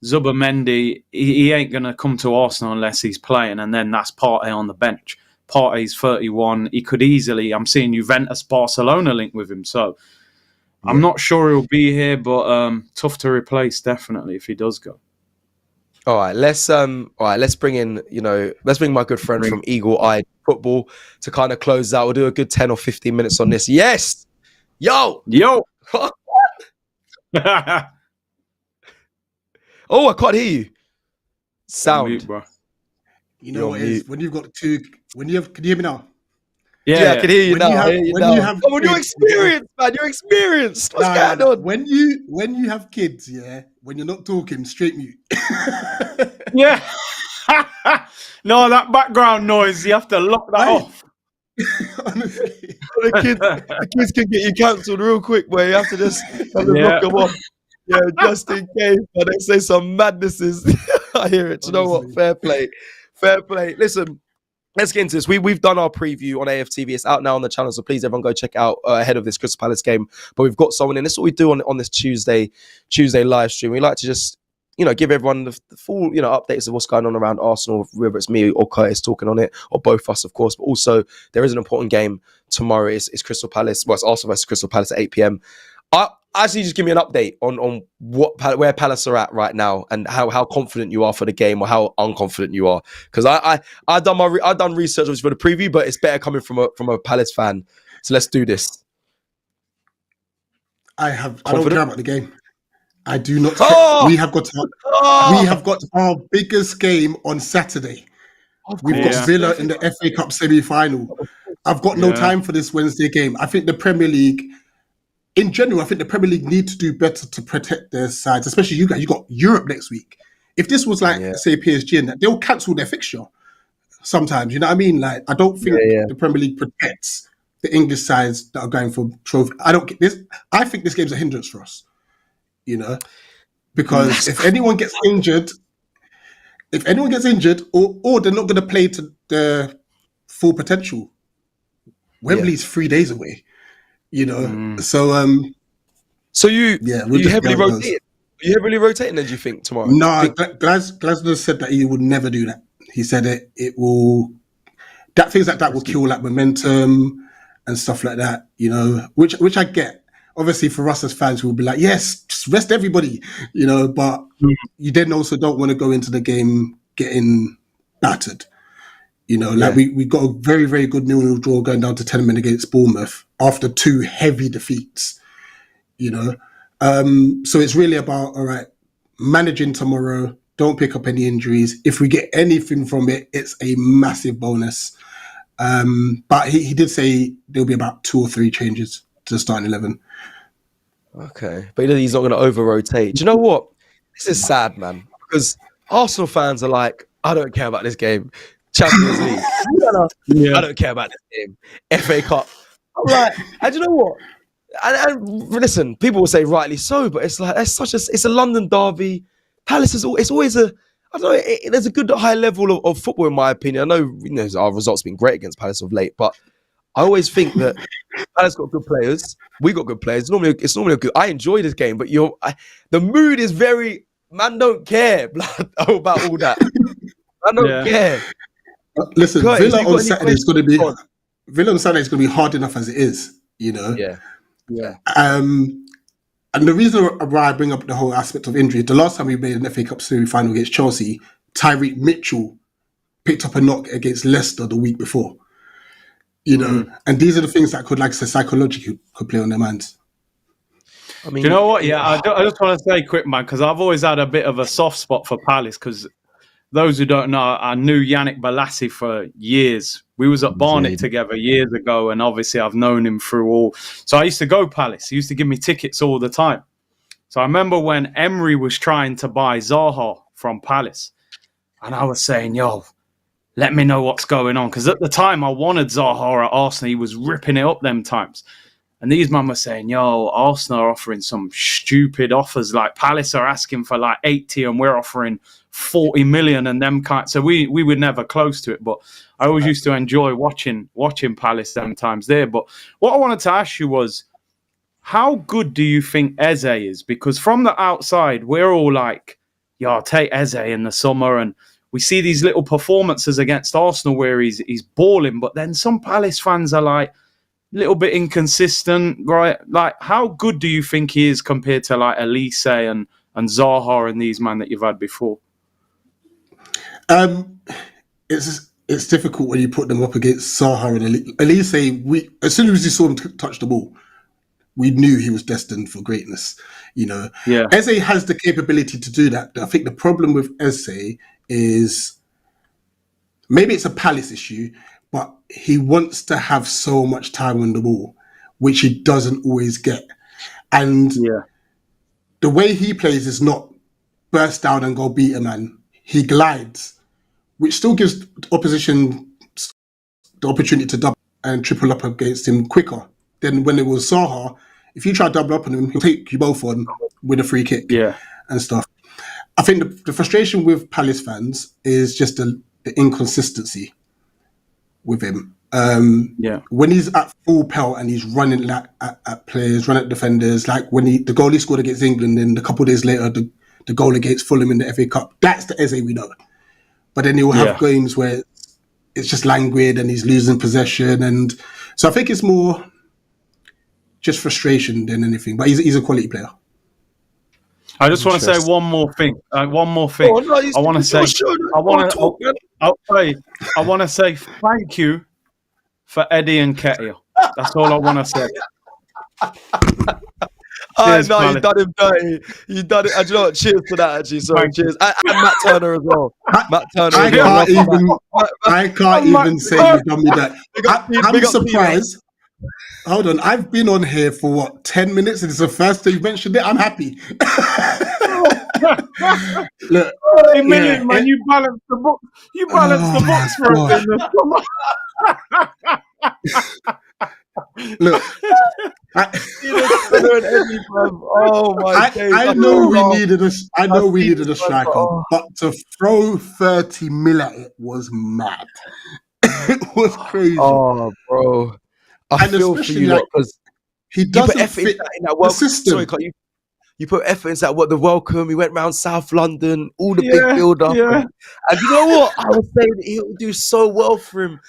[SPEAKER 2] Zubimendi, he ain't going to come to Arsenal unless he's playing, and then that's Partey on the bench. Partey's 31. He could easily... I'm seeing Juventus Barcelona link with him, so I'm not sure he'll be here, but tough to replace, definitely, if he does go.
[SPEAKER 1] All right, let's bring in, let's bring my good friend from Eagle Eye Football to kind of close out. We'll do a good 10 or 15 minutes on this. Yes! Yo! Oh, I can't hear you. Sound.
[SPEAKER 2] Mute, bro.
[SPEAKER 3] You know what it is? When you've got two... Can you hear me now?
[SPEAKER 1] Yeah, I can hear you now. I hear you
[SPEAKER 3] when
[SPEAKER 1] now.
[SPEAKER 3] you have
[SPEAKER 1] Come on, you're
[SPEAKER 3] kids,
[SPEAKER 1] experienced, man. You're experienced. What's
[SPEAKER 3] Nah,
[SPEAKER 1] going
[SPEAKER 3] nah.
[SPEAKER 1] on?
[SPEAKER 3] When you have kids, yeah, when you're not talking, straight mute.
[SPEAKER 2] Yeah. No, that background noise, you have to lock that
[SPEAKER 3] Right.
[SPEAKER 2] off.
[SPEAKER 3] Honestly.
[SPEAKER 1] The kids can get you cancelled real quick, where you have to just
[SPEAKER 2] Yeah.
[SPEAKER 1] lock them off. Yeah, just in case. But they say some madnesses. I hear it. Do you know what?
[SPEAKER 3] Honestly.
[SPEAKER 1] Fair play. Fair play. Listen, let's get into this. We've done our preview on AFTV. It's out now on the channel, so please everyone go check it out ahead of this Crystal Palace game. But we've got someone in. This is what we do on this Tuesday live stream. We like to just give everyone the full updates of what's going on around Arsenal, whether it's me or Curtis talking on it, or both of us, of course. But also there is an important game tomorrow. It's Crystal Palace. Well, it's Arsenal versus Crystal Palace at 8 p.m. Actually, just give me an update on where Palace are at right now and how confident you are for the game or how unconfident you are. Because I've done research obviously for the preview, but it's better coming from a Palace fan. So let's do this.
[SPEAKER 3] I don't care about the game. I do not. We have got our biggest game on Saturday. We've got Villa in the FA Cup semi-final. I've got no time for this Wednesday game. I think the Premier League, in general, need to do better to protect their sides, especially you guys. You got Europe next week. If this was like, say, PSG and that, they'll cancel their fixture sometimes. You know what I mean? Like, I don't think the Premier League protects the English sides that are going for trophy. I don't get this. I think this game's a hindrance for us. Because if anyone gets injured, or they're not going to play to their full potential, Wembley's 3 days away.
[SPEAKER 1] So you heavily rotating? Are you heavily rotating? Then do you think tomorrow?
[SPEAKER 3] No, Glasner said that he would never do that. He said it will. That things like that will kill like momentum and stuff like that. Which I get. Obviously, for us as fans, we'll be like, yes, just rest everybody, but you then also don't want to go into the game getting battered. We got a very, very good 0-0 draw going down to 10 minutes against Bournemouth after 2 heavy defeats, So it's really about, all right, managing tomorrow, don't pick up any injuries. If we get anything from it, it's a massive bonus. But he did say there'll be about 2 or 3 changes to the starting 11.
[SPEAKER 1] Okay, but he's not going to over-rotate. Do you know what? This is sad, man, because Arsenal fans are like, I don't care about this game. Champions League. I don't care about this game. FA Cup. I'm like, and you know what? And listen, people will say rightly so, but it's like it's a London derby. Palace is always a I don't know. There's a good high level of football in my opinion. I know, our results have been great against Palace of late, but I always think that Palace got good players. We got good players. It's normally a good. I enjoy this game, but the mood is very. Man, don't care about all that. I don't care.
[SPEAKER 3] Listen, Villa on Saturday is going to be hard enough as it is.
[SPEAKER 1] Yeah.
[SPEAKER 3] And the reason why I bring up the whole aspect of injury, the last time we made an FA Cup semi-final against Chelsea, Tyreek Mitchell picked up a knock against Leicester the week before. And these are the things that could, like I said, psychologically could play on their minds.
[SPEAKER 2] I mean, do you know what? Yeah, I just want to say quick, man, because I've always had a bit of a soft spot for Palace, because those who don't know, I knew Yannick Bolasie for years. We was at Barnet together years ago, and obviously I've known him through all. So I used to go Palace. He used to give me tickets all the time. So I remember when Emery was trying to buy Zaha from Palace, and I was saying, yo, let me know what's going on. Because at the time, I wanted Zaha at Arsenal. He was ripping it up them times. And these men were saying, yo, Arsenal are offering some stupid offers. Like Palace are asking for like 80 and we're offering 40 million and them kind. So we were never close to it. But I always used to enjoy watching Palace them times there. But what I wanted to ask you was, how good do you think Eze is? Because from the outside, we're all like, yeah, I'll take Eze in the summer. And we see these little performances against Arsenal where he's balling. But then some Palace fans are like, little bit inconsistent, right? Like, how good do you think he is compared to like Elise and Zaha and these men that you've had before?
[SPEAKER 3] It's difficult when you put them up against Zaha and Elise. As soon as we saw him touch the ball, we knew he was destined for greatness. Eze has the capability to do that. I think the problem with Eze is maybe it's a Palace issue, but he wants to have so much time on the ball, which he doesn't always get. And the way he plays is not burst down and go beat a man. He glides, which still gives opposition the opportunity to double and triple up against him quicker. Then when it was Zaha, if you try to double up on him, he'll take you both on with a free kick and stuff. I think the frustration with Palace fans is just the inconsistency with him. When he's at full pelt and he's running at players, running at defenders, like when the goal he scored against England, and a couple of days later the goal against Fulham in the FA Cup, that's the Eze we know. But then he'll have games where it's just languid and he's losing possession, and so I think it's more just frustration than anything. But he's a quality player.
[SPEAKER 2] I just want to say one more thing. I want to say thank you for Eddie and Ketia. That's all I want to say.
[SPEAKER 1] Cheers, no, you done him dirty. You done it. You know what? Cheers for that, actually. Sorry, cheers. And Matt Turner as well. Matt Turner.
[SPEAKER 3] I can't even say you done me that. I'm surprised. Hold on, I've been on here for 10 minutes, and it's the first time you mentioned it. I'm happy. Look,
[SPEAKER 2] 30 million, man. You balance the book. You balance the books for us.
[SPEAKER 3] Look, I know we needed a striker, but to throw 30 mil at it was mad. It was crazy.
[SPEAKER 1] Oh, bro. I feel for you because
[SPEAKER 3] he doesn't fit in that system.
[SPEAKER 1] Sorry, you put effort into that. The welcome. He went round South London, all the big build up, and you know what? I was saying that he would do so well for him,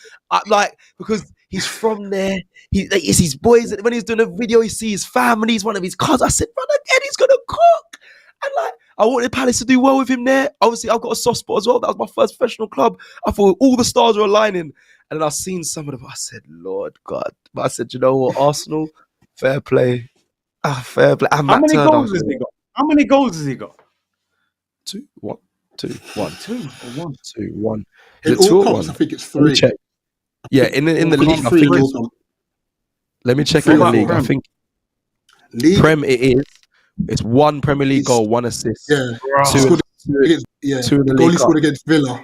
[SPEAKER 1] because he's from there. It's his boys. When he's doing a video, he sees his family. He's one of his cousins. I said, brother, Eddie's gonna cook, and I wanted Palace to do well with him there. Obviously, I've got a soft spot as well. That was my first professional club. I thought all the stars were aligning. And then I seen some of them. I said, Lord God. But I said, you know what? Arsenal, fair play. Fair play.
[SPEAKER 2] How many goals has he got? How many goals has he got?
[SPEAKER 1] 2, 1, 2, 1. 2 or 1? 2, 1.
[SPEAKER 3] In all comps, I think it's 3.
[SPEAKER 1] Check. Yeah, in the league, I think it's... Let me check in the league. I think Prem it is. It's 1 Premier League goal, 1 assist.
[SPEAKER 3] Yeah.
[SPEAKER 1] 2 in the
[SPEAKER 3] goal he
[SPEAKER 1] league.
[SPEAKER 3] scored against Villa.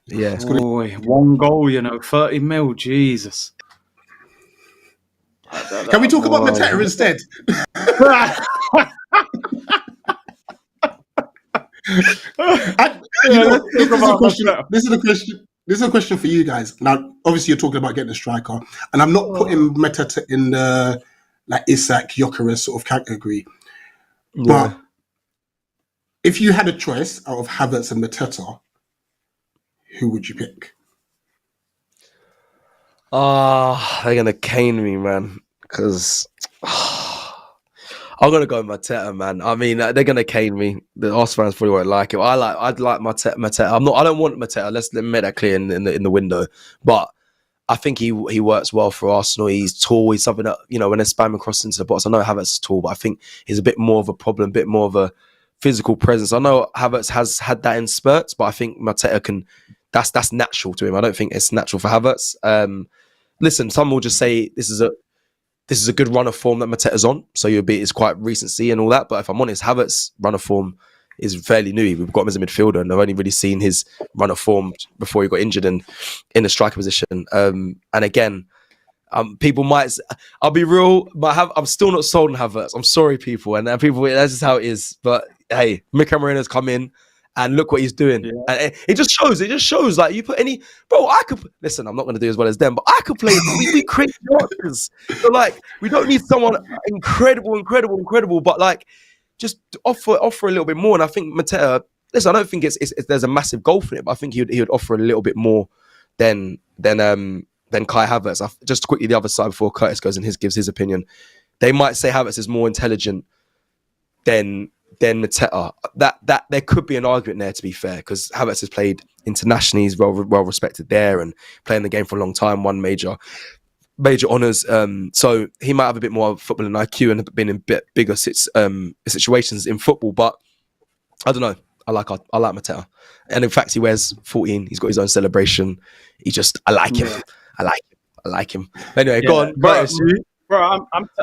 [SPEAKER 1] Yeah.
[SPEAKER 2] Boy, 1 goal, 30 mil, Jesus.
[SPEAKER 3] Can we talk about Mateta instead? This is a question for you guys. Now, obviously, you're talking about getting a striker, and I'm not putting Mateta in the Isak, Gyökeres sort of category. But if you had a choice out of Havertz and Mateta, who would you pick?
[SPEAKER 1] They're gonna cane me, man, because I'm gonna go Mateta, man. I mean, they're gonna cane me. The Arsenal fans probably won't like it. I'd like Mateta. I don't want Mateta. Let me make that clear in the window. But I think he works well for Arsenal. He's tall. He's something that, when they're spamming across into the box. I know Havertz is tall, but I think he's a bit more of a problem, a bit more of a physical presence. I know Havertz has had that in spurts, but I think Mateta can. That's natural to him. I don't think it's natural for Havertz. Listen, some will just say this is a good run of form that Mateta's on, so it's quite recency and all that. But if I'm honest, Havertz's run of form is fairly new. We've got him as a midfielder, and I've only really seen his run of form before he got injured in the striker position. And again, people might. I'll be real, but I'm still not sold on Havertz. I'm sorry, people, and people. That's just how it is. But hey, Mikel Marino's come in. And look what he's doing. Yeah. And it just shows. It just shows. Like, you put any... Bro, I could... Listen, I'm not going to do as well as them, but I could play... we create characters. So, we don't need someone incredible, but, just offer a little bit more. And I think Mateta... Listen, I don't think it's there's a massive goal for it, but I think he would offer a little bit more than Kai Havertz. Just quickly, the other side before Curtis goes and gives his opinion. They might say Havertz is more intelligent than Mateta. That there could be an argument there, to be fair, because Havertz has played internationally, he's well respected there, and playing the game for a long time, won major honours. So he might have a bit more footballing IQ and been in bit bigger situations in football. But I don't know. I like Mateta, and in fact, he wears 14. He's got his own celebration. I like him. I like him. Anyway, go on,
[SPEAKER 2] bro.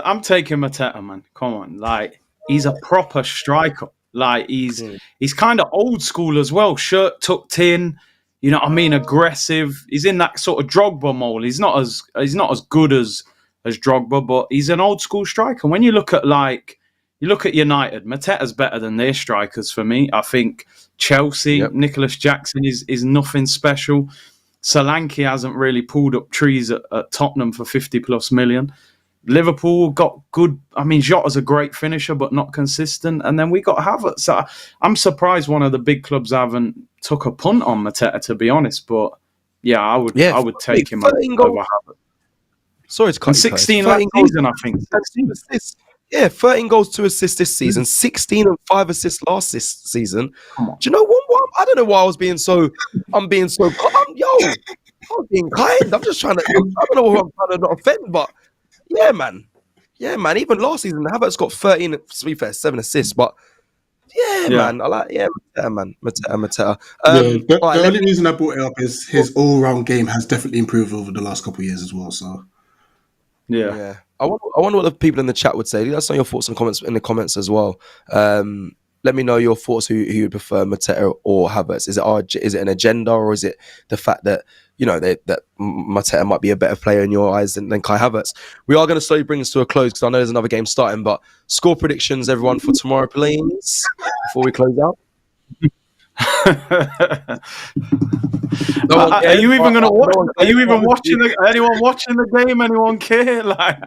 [SPEAKER 2] I'm taking Mateta, man. Come on, like he's a proper striker. Like he's kind of old school as well. Shirt tucked in, you know what I mean? Aggressive. He's in that sort of Drogba mold. He's not as good as Drogba, but he's an old school striker. When you look at United, Mateta's better than their strikers for me. I think Chelsea, Nicholas Jackson is nothing special. Solanke hasn't really pulled up trees at Tottenham for 50 plus million. Liverpool got good. I mean, Jota's a great finisher, but not consistent. And then we got Havertz. So I'm surprised one of the big clubs haven't took a punt on Mateta, to be honest. But yeah, I would take him over Havertz.
[SPEAKER 1] Sorry to cut you.
[SPEAKER 2] 16 last season, I think.
[SPEAKER 1] 16 assists. Yeah, 13 goals, 2 assists this season. 16 and 5 assists last season. Do you know what? I don't know why I'm being so I'm being kind. I'm just trying to. I don't know who I'm trying to not offend, but. Yeah, man. Even last season, Havertz got 13, to be fair, 7 assists. But man, I like Mateta, man. Mateta.
[SPEAKER 3] The only reason I brought it up is his all-round game has definitely improved over the last couple of years as well. So,
[SPEAKER 1] yeah. I wonder what the people in the chat would say. Let us know your thoughts and comments in the comments as well. Let me know your thoughts. Who you prefer, Mateta or Havertz? Is it an agenda, or is it the fact that that Mateta might be a better player in your eyes than Kai Havertz? We are going to slowly bring this to a close because I know there's another game starting. But score predictions, everyone, for tomorrow, please, before we close out.
[SPEAKER 2] Are you even going to watch? Are you even watching? Anyone watching the game? Anyone care? Like,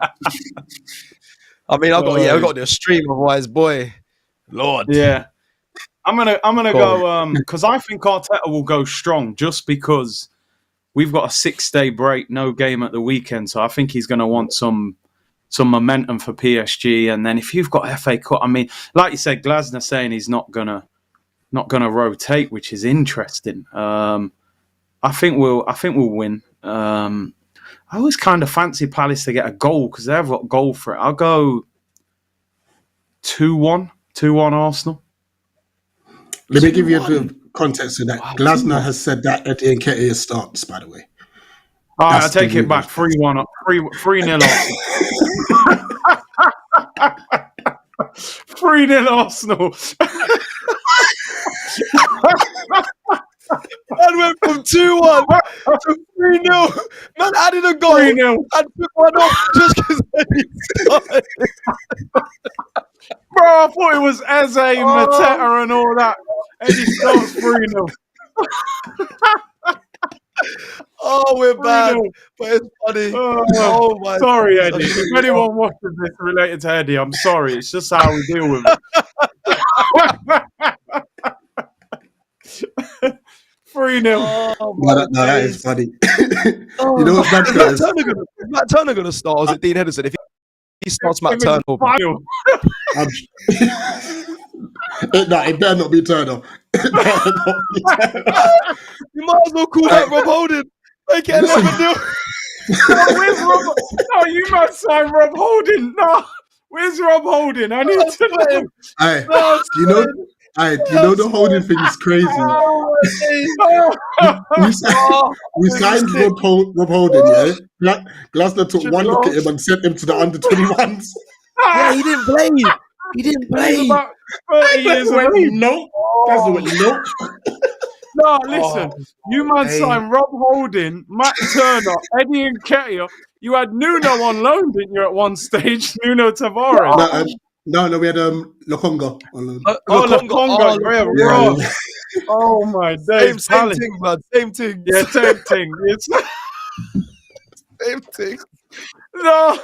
[SPEAKER 1] I mean, I've got to do a stream, otherwise, boy. Lord.
[SPEAKER 2] Yeah. I'm gonna go because I think Arteta will go strong just because we've got a 6-day break, no game at the weekend. So I think he's gonna want some momentum for PSG. And then if you've got FA Cup, I mean, like you said, Glasner saying he's not gonna rotate, which is interesting. I think we'll win. I always kind of fancy Palace to get a goal because they've got goal for it. I'll go 2-1 Arsenal.
[SPEAKER 3] Let me give you a bit of context to that. Wow. Glasner has said that Eddie Nketiah starts, by the way.
[SPEAKER 2] I take it back. 3-1, 3-0 Arsenal. 3-0 Arsenal.
[SPEAKER 1] Man went from 2-1 to 3-0. Man added a goal
[SPEAKER 2] 3-0.
[SPEAKER 1] and took one off just because Eddie started.
[SPEAKER 2] Bro, I thought it was Eze, Mateta and all that. Eddie starts 3-0.
[SPEAKER 1] Oh, we're bad, but it's funny. Oh my!
[SPEAKER 2] Sorry, Eddie. If anyone watches this related to Eddie, I'm sorry. It's just how we deal with it. 3-0.
[SPEAKER 3] Oh, no, that is funny. You know what's bad,
[SPEAKER 1] is Matt Turner going to start? Or is it Dean Henderson? If he starts, Matt Turner.
[SPEAKER 3] It better not be Turner.
[SPEAKER 1] You might as well call that Rob Holding. Make it 11-0.
[SPEAKER 2] Where's Rob? No, you might sign Rob Holding. No, where's Rob Holding? I need to know.
[SPEAKER 3] You know the Holding thing is crazy. We signed Rob Holding, yeah? Glasner took one look at him and sent him to the under-21s.
[SPEAKER 1] Yeah, he didn't play. He didn't play.
[SPEAKER 2] About 30 years away.
[SPEAKER 3] No. No.
[SPEAKER 2] No, listen. You man signed Rob Holding, Matt Turner, Eddie Nketiah. You had Nuno on loan, didn't you, at one stage? Nuno Tavares.
[SPEAKER 3] No, we had Lokonga on loan.
[SPEAKER 2] Lokonga.
[SPEAKER 3] Yeah.
[SPEAKER 2] Oh my days.
[SPEAKER 1] Same thing, man. Same thing.
[SPEAKER 2] Yeah, same thing. It's
[SPEAKER 1] same thing.
[SPEAKER 2] No.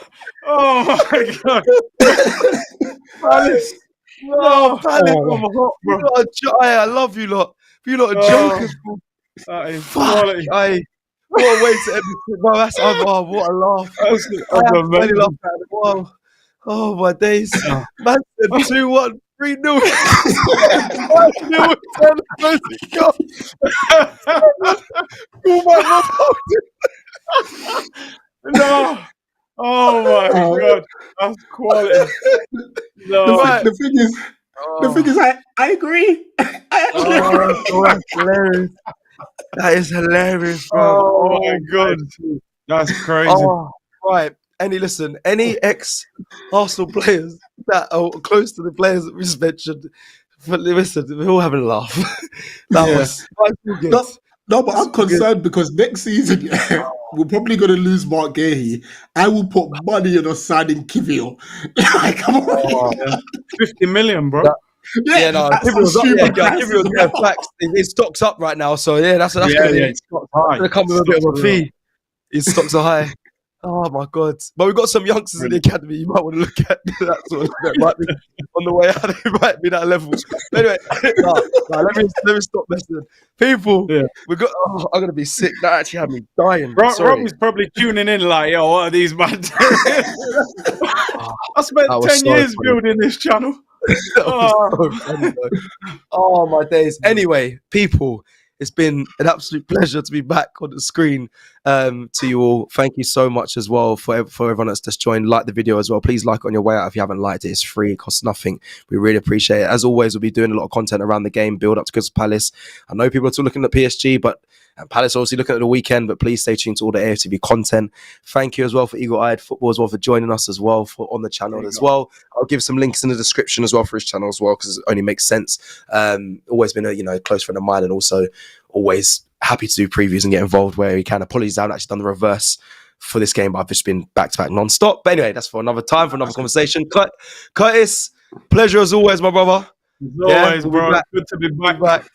[SPEAKER 2] Oh my God. Palace. No,
[SPEAKER 1] Palace. I love you lot. You lot are jokers.
[SPEAKER 2] That is quality.
[SPEAKER 1] What a way to end this. Bro, that's what a laugh. I really laughed at it. Wow. Oh my days. Man said 2-1, 3-0. 5-0.
[SPEAKER 2] No. Oh my God, that's quality. No.
[SPEAKER 3] The thing is, I agree. I
[SPEAKER 1] Oh, that's hilarious. That is hilarious, bro.
[SPEAKER 2] Oh my god, that's crazy.
[SPEAKER 1] Oh, right. Any ex-Arsenal players that are close to the players that we just mentioned, listen, we're all having a laugh. That was good.
[SPEAKER 3] No, but I'm concerned because next season, yeah, we're probably going to lose Mark Gahey. I will put money on us signing Kivior. Like, come on.
[SPEAKER 2] 50 million, bro.
[SPEAKER 1] Yeah, no, Kivio's facts. His stock's up right now, so yeah, that's gonna come with a bit of a fee. His stocks are high. Oh my god! But we've got some youngsters in the academy. You might want to look at that sort of that might be on the way out. It might be that level. But anyway, let me stop messing. People, we got. Oh, I'm gonna be sick. That actually had me dying.
[SPEAKER 2] Robbie's probably tuning in like, yo, what are these man? I spent 10 years building this channel.
[SPEAKER 1] Oh my days. Anyway, people, it's been an absolute pleasure to be back on the screen. To you all, thank you so much as well for everyone that's just joined. Like the video as well. Please like on your way out if you haven't liked it. It's free, it costs nothing. We really appreciate it. As always, we'll be doing a lot of content around the game, build up to Crystal Palace. I know people are still looking at PSG, and Palace obviously looking at the weekend, but please stay tuned to all the AFTV content. Thank you as well for Eagle Eyed Football as well for joining us as well on the channel as well. I'll give some links in the description as well for his channel as well because it only makes sense. Always been a close friend of mine and also always happy to do previews and get involved where he can. Apologies, I haven't actually done the reverse for this game, but I've just been back-to-back non-stop. But anyway, that's for another time, for another conversation. Curtis, pleasure as always, my brother.
[SPEAKER 2] As always, bro. Good to be back.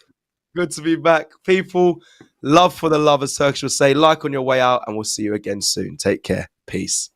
[SPEAKER 1] Good to be back. People, love for the lovers, Turkish will say. Like on your way out, and we'll see you again soon. Take care. Peace.